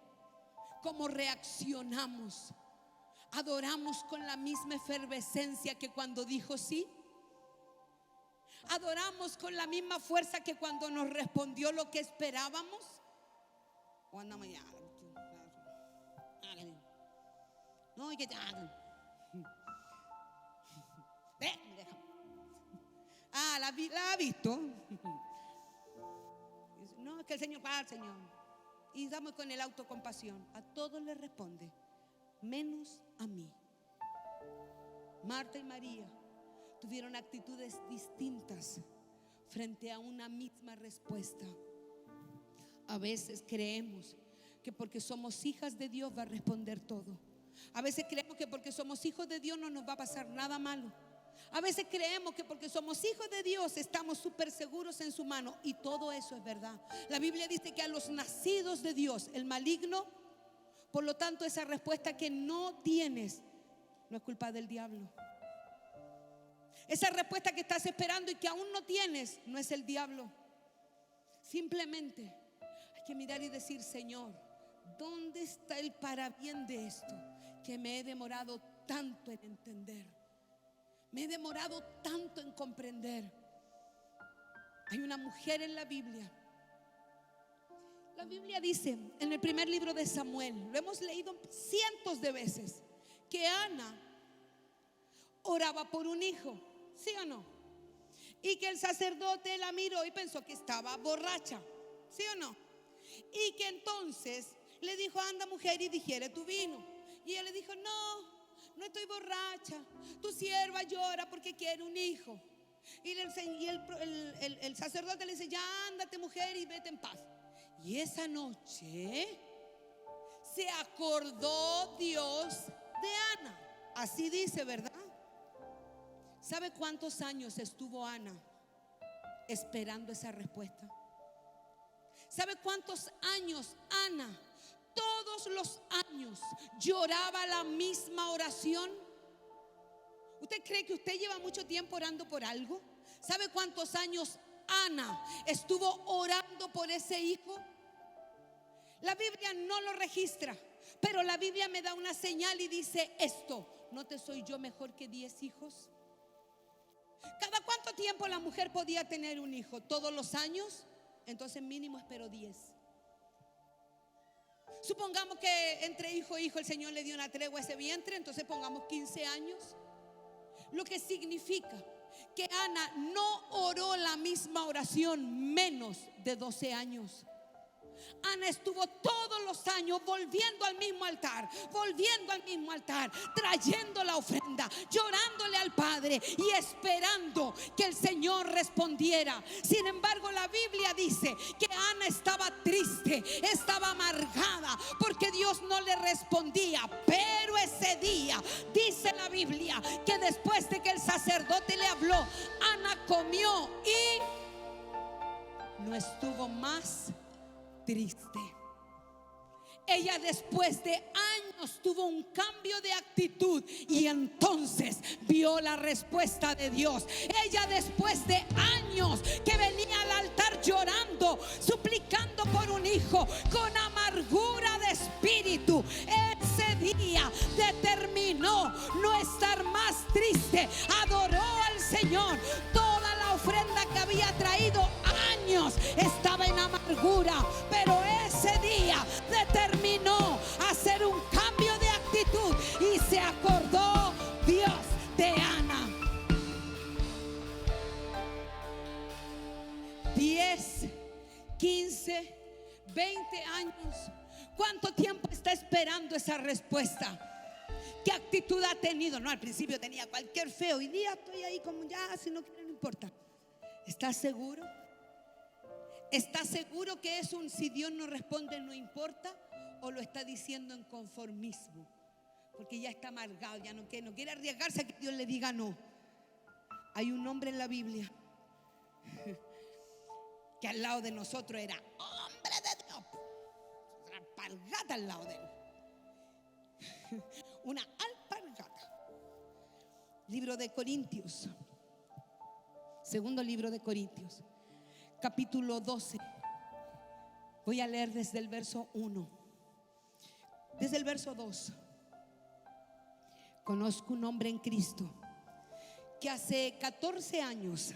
¿cómo reaccionamos? ¿Adoramos con la misma efervescencia que cuando dijo sí? ¿Adoramos con la misma fuerza que cuando nos respondió lo que esperábamos? ¿O andamos ya? No, y que la ha visto. No, es que el Señor, Señor. Y estamos con el autocompasión. A todos les responde, menos a mí. Marta y María tuvieron actitudes distintas frente a una misma respuesta. A veces creemos que porque somos hijas de Dios va a responder todo. A veces creemos que porque somos hijos de Dios no nos va a pasar nada malo. A veces creemos que porque somos hijos de Dios estamos súper seguros en su mano, y todo eso es verdad. La Biblia dice que a los nacidos de Dios, el maligno, por lo tanto esa respuesta que no tienes no es culpa del diablo. Esa respuesta que estás esperando y que aún no tienes no es el diablo. Simplemente hay que mirar y decir, Señor, ¿dónde está el para bien de esto que me he demorado tanto en entender? Me he demorado tanto en comprender. Hay una mujer en la Biblia. La Biblia dice en el primer libro de Samuel, lo hemos leído cientos de veces, que Ana oraba por un hijo, ¿sí o no? Y que el sacerdote la miró y pensó que estaba borracha, ¿sí o no? Y que entonces le dijo, anda mujer y digiere tu vino. Y ella le dijo, no estoy borracha, tu sierva llora porque quiere un hijo. Y el sacerdote le dice, ya ándate mujer y vete en paz. Y esa noche se acordó Dios de Ana. Así dice, ¿verdad? ¿Sabe cuántos años estuvo Ana esperando esa respuesta? ¿Sabe cuántos años Ana, todos los años, lloraba la misma oración? ¿Usted cree que usted lleva mucho tiempo orando por algo? ¿Sabe cuántos años Ana estuvo orando por ese hijo? La Biblia no lo registra, pero la Biblia me da una señal y dice esto: ¿no te soy yo mejor que 10 hijos? ¿Cada cuánto tiempo la mujer podía tener un hijo? ¿Todos los años? Entonces mínimo espero 10. Supongamos que entre hijo e hijo el Señor le dio una tregua a ese vientre, entonces pongamos 15 años. Lo que significa que Ana no oró la misma oración menos de 12 años. Ana estuvo todos los años volviendo al mismo altar, trayendo la ofrenda, llorándole al Padre y esperando que el Señor respondiera. Sin embargo, la Biblia dice que Ana estaba triste, estaba amargada porque Dios no le respondía. Pero ese día dice la Biblia que después de que el sacerdote le habló, Ana comió y no estuvo más triste. Ella después de años tuvo un cambio de actitud y entonces vio la respuesta de Dios. Ella después de años que venía al altar llorando, suplicando por un hijo, con amargura de espíritu, ese día determinó no estar más triste. Adoró al Señor. Toda la ofrenda que había traído años estaba en amargura, pero ese día determinó hacer un cambio de actitud y se acordó Dios de Ana. 10, 15, 20 años. ¿Cuánto tiempo está esperando esa respuesta? ¿Qué actitud ha tenido? No, al principio tenía cualquier feo. Hoy día estoy ahí como ya, si no quiere, no importa. ¿Estás seguro? ¿Estás seguro que es un si Dios no responde no importa? ¿O lo está diciendo en conformismo? Porque ya está amargado, ya no quiere arriesgarse a que Dios le diga no. Hay un hombre en la Biblia que al lado de nosotros era hombre de Dios, una alpargata al lado de él. Una alpargata. Libro de Corintios, segundo libro de Corintios, capítulo 12. Voy a leer desde el verso 1. Desde el verso 2. Conozco un hombre en Cristo que hace 14 años,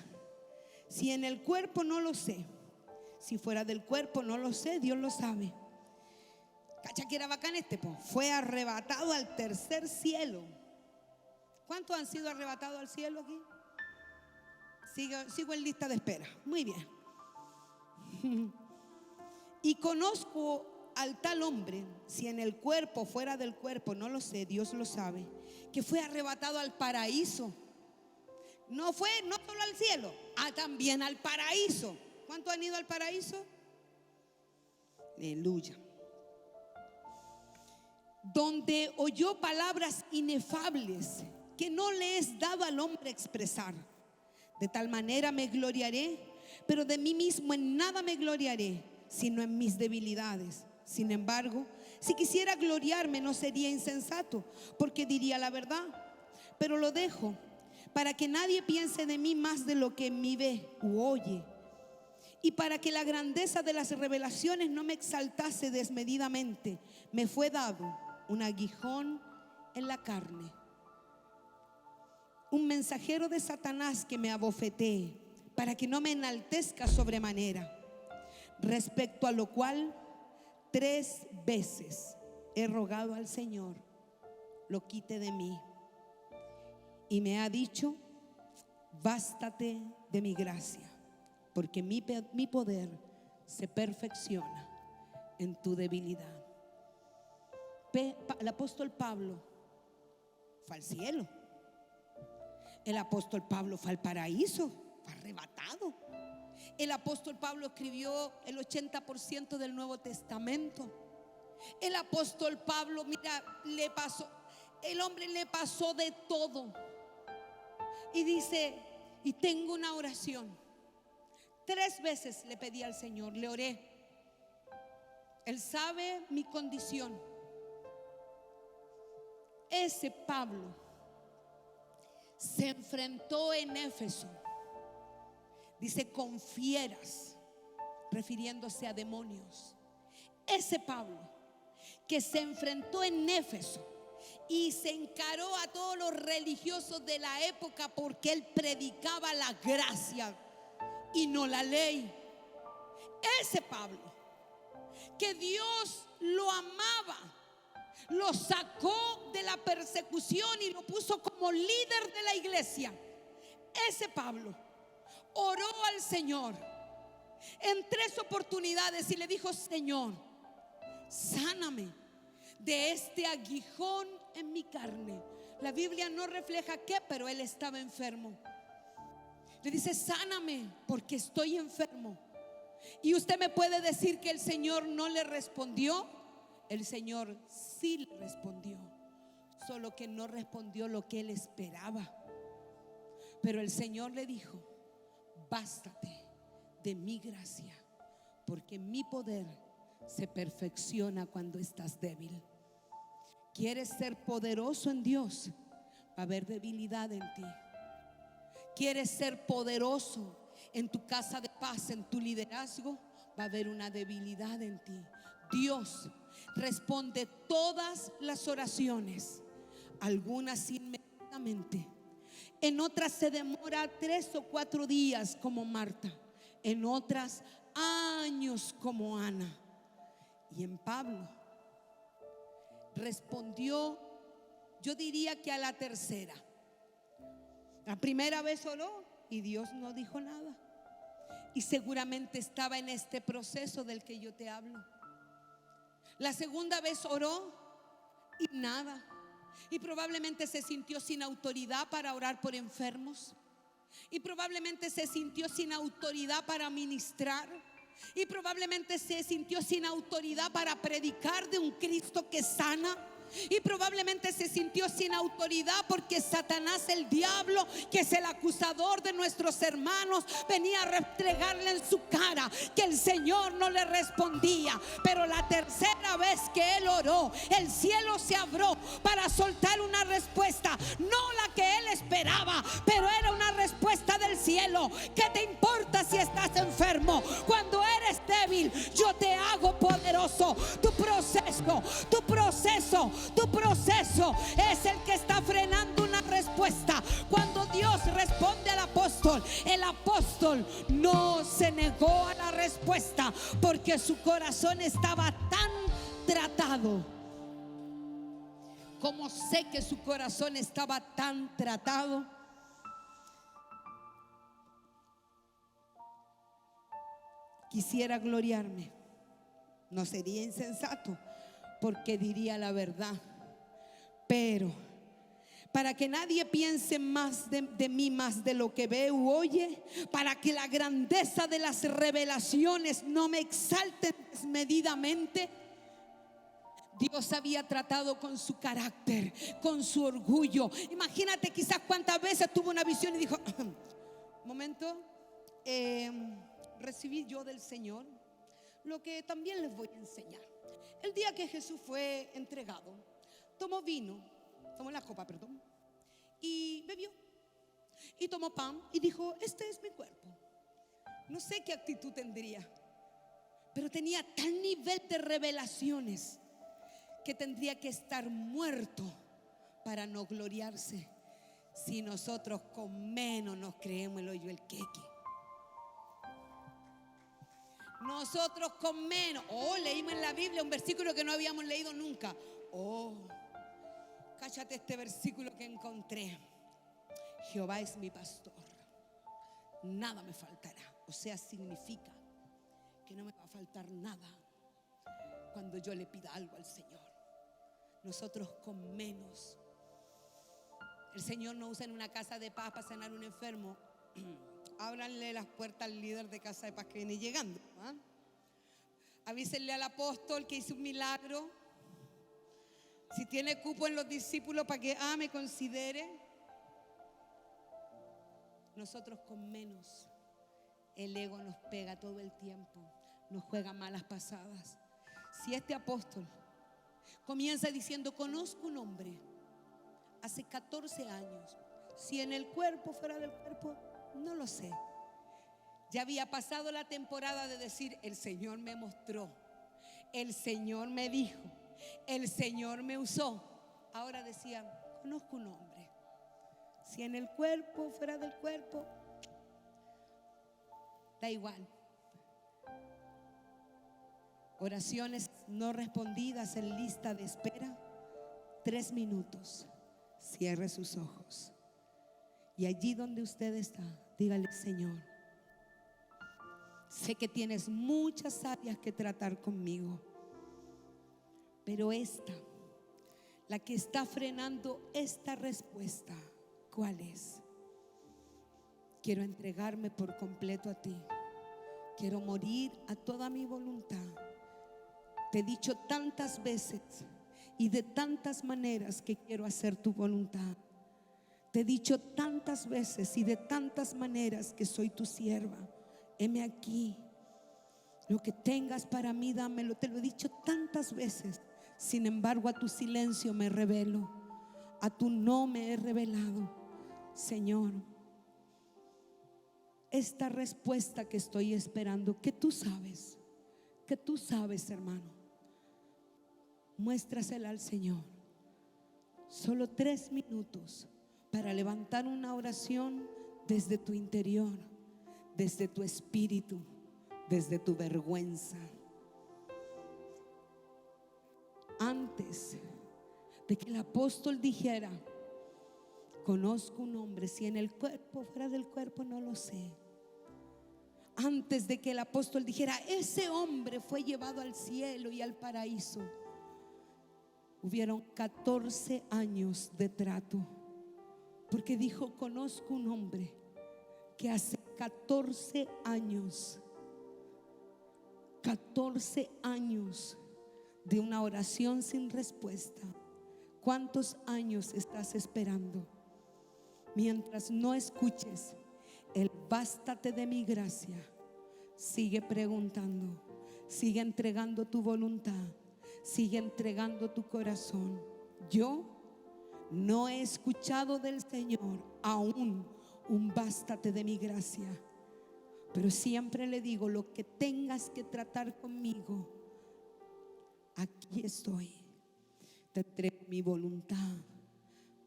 si en el cuerpo no lo sé, si fuera del cuerpo no lo sé, Dios lo sabe. Cacha que era bacán fue arrebatado al tercer cielo. ¿Cuántos han sido arrebatados al cielo aquí? Sigo en lista de espera. Muy bien. Y conozco al tal hombre, si en el cuerpo, fuera del cuerpo, no lo sé, Dios lo sabe, que fue arrebatado al paraíso. No solo al cielo, también al paraíso. ¿Cuántos han ido al paraíso? Aleluya. Donde oyó palabras inefables que no le es dado al hombre expresar. De tal manera me gloriaré, pero de mí mismo en nada me gloriaré, sino en mis debilidades. Sin embargo, si quisiera gloriarme no sería insensato, porque diría la verdad, pero lo dejo para que nadie piense de mí más de lo que en mí ve u oye, y para que la grandeza de las revelaciones no me exaltase desmedidamente, me fue dado un aguijón en la carne, un mensajero de Satanás que me abofetee, para que no me enaltezca sobremanera. Respecto a lo cual 3 veces he rogado al Señor lo quite de mí, y me ha dicho: bástate de mi gracia, porque mi poder se perfecciona en tu debilidad. El apóstol Pablo fue al cielo. El apóstol Pablo fue al paraíso, fue arrebatado. El apóstol Pablo escribió el 80% del Nuevo Testamento. El apóstol Pablo, mira, el hombre le pasó de todo. Y dice, y tengo una oración. 3 veces le pedí al Señor, le oré. Él sabe mi condición. Ese Pablo se enfrentó en Éfeso, dice, con fieras, refiriéndose a demonios. Ese Pablo que se enfrentó en Éfeso y se encaró a todos los religiosos de la época, porque él predicaba la gracia y no la ley. Ese Pablo que Dios lo amaba, lo sacó de la persecución y lo puso como líder de la iglesia. Ese Pablo oró al Señor en 3 oportunidades y le dijo: Señor, sáname de este aguijón en mi carne. La Biblia no refleja qué, pero él estaba enfermo. Le dice: sáname porque estoy enfermo. Y usted me puede decir que el Señor no le respondió. El Señor sí le respondió, solo que no respondió lo que él esperaba. Pero el Señor le dijo: bástate de mi gracia, porque mi poder se perfecciona cuando estás débil. ¿Quieres ser poderoso en Dios? Va a haber debilidad en ti. ¿Quieres ser poderoso en tu casa de paz, en tu liderazgo? Va a haber una debilidad en ti. Dios responde todas las oraciones, algunas inmediatamente, en otras se demora 3 o 4 días como Marta, en otras años como Ana. Y en Pablo respondió, yo diría que a la tercera. La primera vez oró y Dios no dijo nada. Y seguramente estaba en este proceso del que yo te hablo. La segunda vez oró y nada. Y probablemente se sintió sin autoridad para orar por enfermos. Y probablemente se sintió sin autoridad para ministrar. Y probablemente se sintió sin autoridad para predicar de un Cristo que sana. Y probablemente se sintió sin autoridad porque Satanás, el diablo, que es el acusador de nuestros hermanos, venía a restregarle en su cara que el Señor no le respondía. Pero la tercera vez que él oró, el cielo se abrió para soltar una respuesta, no la que él esperaba, pero era una respuesta del cielo. ¿Qué te importa si estás enfermo? Cuando eres débil, yo te hago poderoso. Tu proceso es el que está frenando una respuesta. Cuando Dios responde al apóstol, el apóstol no se negó a la respuesta porque su corazón estaba tan tratado. Como sé que su corazón estaba tan tratado, quisiera gloriarme. No sería insensato, porque diría la verdad. Pero para que nadie piense más de mí más de lo que ve u oye, para que la grandeza de las revelaciones no me exalte desmedidamente, Dios había tratado con su carácter, con su orgullo. Imagínate quizás cuántas veces tuvo una visión y dijo: momento, recibí yo del Señor lo que también les voy a enseñar. El día que Jesús fue entregado, tomó la copa, y bebió. Y tomó pan y dijo: este es mi cuerpo. No sé qué actitud tendría, pero tenía tal nivel de revelaciones que tendría que estar muerto para no gloriarse. Si nosotros con menos nos creemos el hoyo el queque. Nosotros con menos. Leímos en la Biblia un versículo que no habíamos leído nunca. Cáchate este versículo que encontré: Jehová es mi pastor, nada me faltará. O sea, significa que no me va a faltar nada cuando yo le pida algo al Señor. Nosotros con menos. El Señor no usa en una casa de paz para sanar a un enfermo. Ábranle las puertas al líder de casa de paz que viene llegando, ¿ah? Avísenle al apóstol que hizo un milagro. Si tiene cupo en los discípulos para que me considere. Nosotros con menos. El ego nos pega todo el tiempo, nos juega malas pasadas. Si este apóstol comienza diciendo: conozco un hombre hace 14 años, si en el cuerpo, fuera del cuerpo, no lo sé. Ya había pasado la temporada de decir: el Señor me mostró, el Señor me dijo, el Señor me usó. Ahora decía: conozco un hombre, si en el cuerpo, fuera del cuerpo, da igual. Oraciones no respondidas en lista de espera. 3 minutos. Cierre sus ojos y allí donde usted está, dígale: Señor, Sé que tienes muchas áreas que tratar conmigo, pero esta, la que está frenando esta respuesta, ¿cuál es? Quiero entregarme por completo a ti. Quiero morir a toda mi voluntad. Te he dicho tantas veces y de tantas maneras que quiero hacer tu voluntad. Te he dicho tantas veces y de tantas maneras que soy tu sierva. Heme aquí. Lo que tengas para mí, dámelo. Te lo he dicho tantas veces. Sin embargo, a tu silencio me revelo. A tu no me he revelado. Señor, esta respuesta que estoy esperando, que tú sabes, hermano, muéstrasela al Señor. Solo 3 minutos para levantar una oración desde tu interior, desde tu espíritu, desde tu vergüenza. Antes de que el apóstol dijera: conozco un hombre, si en el cuerpo o fuera del cuerpo no lo sé. Antes de que el apóstol dijera: ese hombre fue llevado al cielo y al paraíso, hubieron 14 años de trato. Porque dijo: conozco un hombre que hace 14 años de una oración sin respuesta. ¿Cuántos años estás esperando? Mientras no escuches el bástate de mi gracia, sigue preguntando, sigue entregando tu voluntad, sigue entregando tu corazón. Yo no he escuchado del Señor aún un bástate de mi gracia, pero siempre le digo: lo que tengas que tratar conmigo, aquí estoy. Te entrego mi voluntad,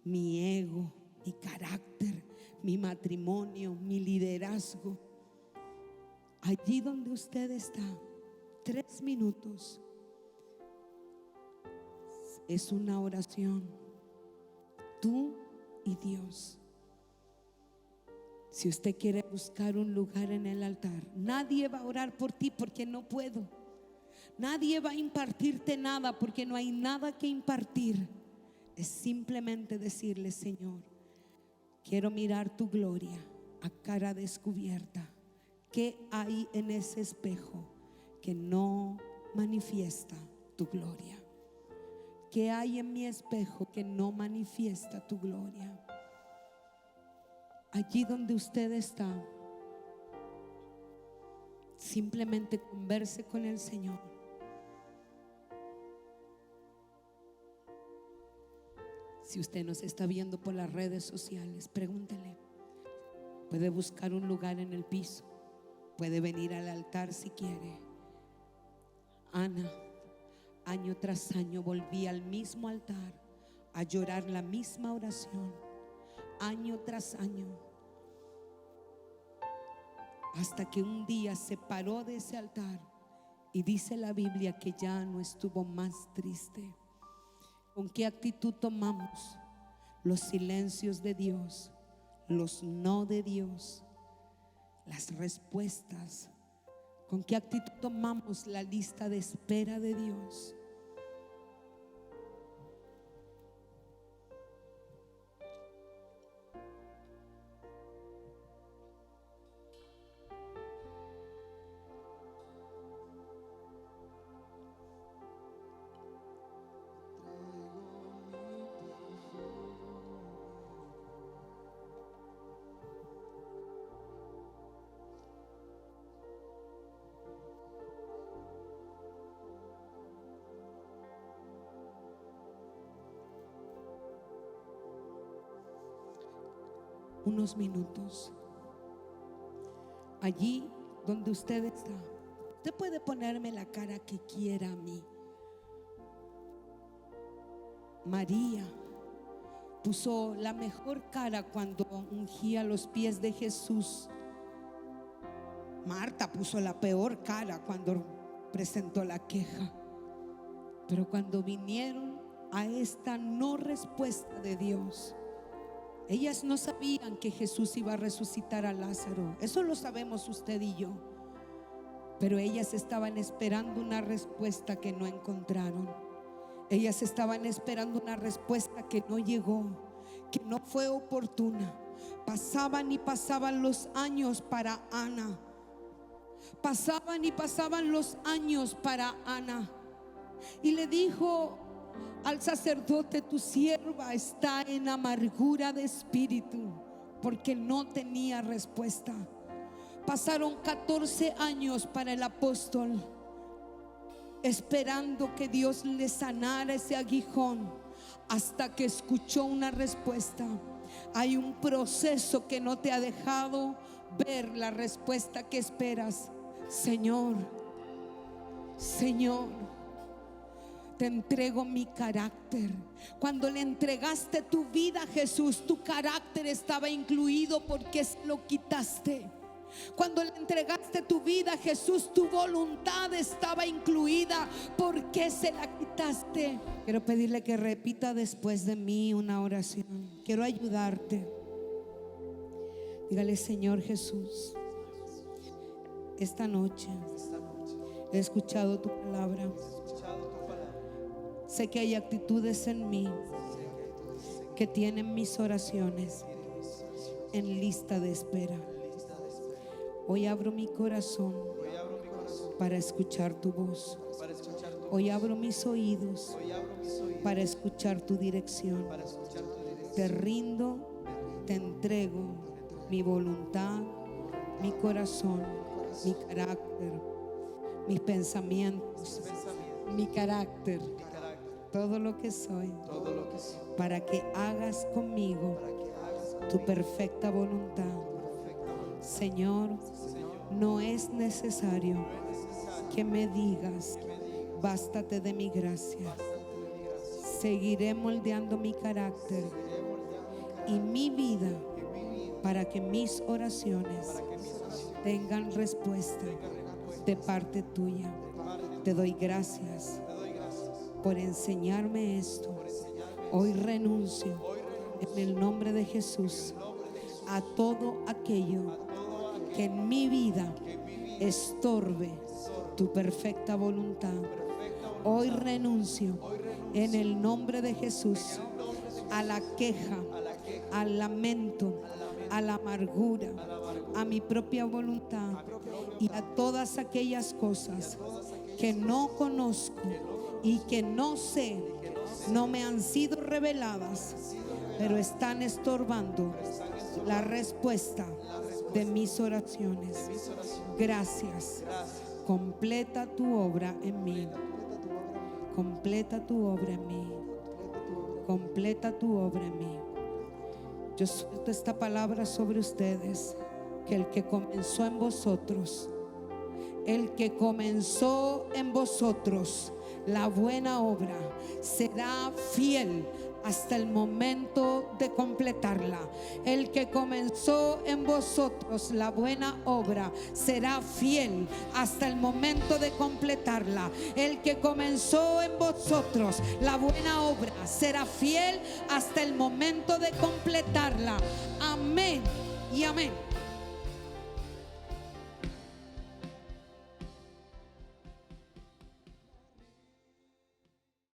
mi ego, mi carácter, mi matrimonio, mi liderazgo. Allí donde usted está, 3 minutos. Es una oración, tú y Dios. Si usted quiere buscar un lugar en el altar, nadie va a orar por ti porque no puedo. Nadie va a impartirte nada porque no hay nada que impartir. Es simplemente decirle: Señor, quiero mirar tu gloria a cara descubierta. ¿Qué hay en ese espejo que no manifiesta tu gloria? ¿Qué hay en mi espejo que no manifiesta tu gloria? Allí donde usted está, simplemente converse con el Señor. Si usted nos está viendo por las redes sociales, pregúntele. Puede buscar un lugar en el piso, puede venir al altar si quiere. Ana, año tras año volvía al mismo altar a llorar la misma oración, año tras año, hasta que un día se paró de ese altar y dice la Biblia que ya no estuvo más triste. ¿Con qué actitud tomamos los silencios de Dios, los no de Dios, las respuestas? ¿Con qué actitud tomamos la lista de espera de Dios? Unos minutos. Allí donde usted está, usted puede ponerme la cara que quiera a mí. María puso la mejor cara cuando ungía los pies de Jesús. Marta puso la peor cara cuando presentó la queja. Pero cuando vinieron a esta no respuesta de Dios, ellas no sabían que Jesús iba a resucitar a Lázaro. Eso lo sabemos usted y yo. Pero ellas estaban esperando una respuesta que no encontraron. Ellas estaban esperando una respuesta que no llegó, que no fue oportuna. Pasaban y pasaban los años para Ana. Pasaban y pasaban los años para Ana. Y le dijo al sacerdote: tu sierva está en amargura de espíritu, porque no tenía respuesta. Pasaron 14 años para el apóstol, esperando que Dios le sanara ese aguijón, hasta que escuchó una respuesta. Hay un proceso que no te ha dejado ver la respuesta que esperas. Señor, Señor, te entrego mi carácter. Cuando le entregaste tu vida a Jesús, tu carácter estaba incluido, porque lo quitaste. Cuando le entregaste tu vida a Jesús, tu voluntad estaba incluida. ¿Por qué se la quitaste? Quiero pedirle que repita después de mí una oración. Quiero ayudarte. Dígale: Señor Jesús, esta noche he escuchado tu palabra. Sé que hay actitudes en mí que tienen mis oraciones en lista de espera. Hoy abro mi corazón para escuchar tu voz. Hoy abro mis oídos para escuchar tu dirección. Te rindo, te entrego mi voluntad, mi corazón, mi carácter, mis pensamientos, mi carácter, todo lo que soy, para que hagas conmigo tu perfecta voluntad. Señor, no es necesario que me digas: bástate de mi gracia. Seguiré moldeando mi carácter y mi vida para que mis oraciones tengan respuesta de parte tuya. Te doy gracias por enseñarme esto. Hoy renuncio en el nombre de Jesús a todo aquello que en mi vida estorbe tu perfecta voluntad. Hoy renuncio en el nombre de Jesús a la queja, al lamento, a la amargura, a mi propia voluntad y a todas aquellas cosas que no conozco y que no sé, no me han sido reveladas, pero están estorbando la respuesta de mis oraciones. Gracias. Completa tu obra en mí. Completa tu obra en mí. Completa tu obra en mí. Yo suelto esta palabra sobre ustedes, que el que comenzó en vosotros, el que comenzó en vosotros la buena obra, será fiel hasta el momento de completarla. El que comenzó en vosotros la buena obra será fiel hasta el momento de completarla. El que comenzó en vosotros la buena obra será fiel hasta el momento de completarla. Amén y amén.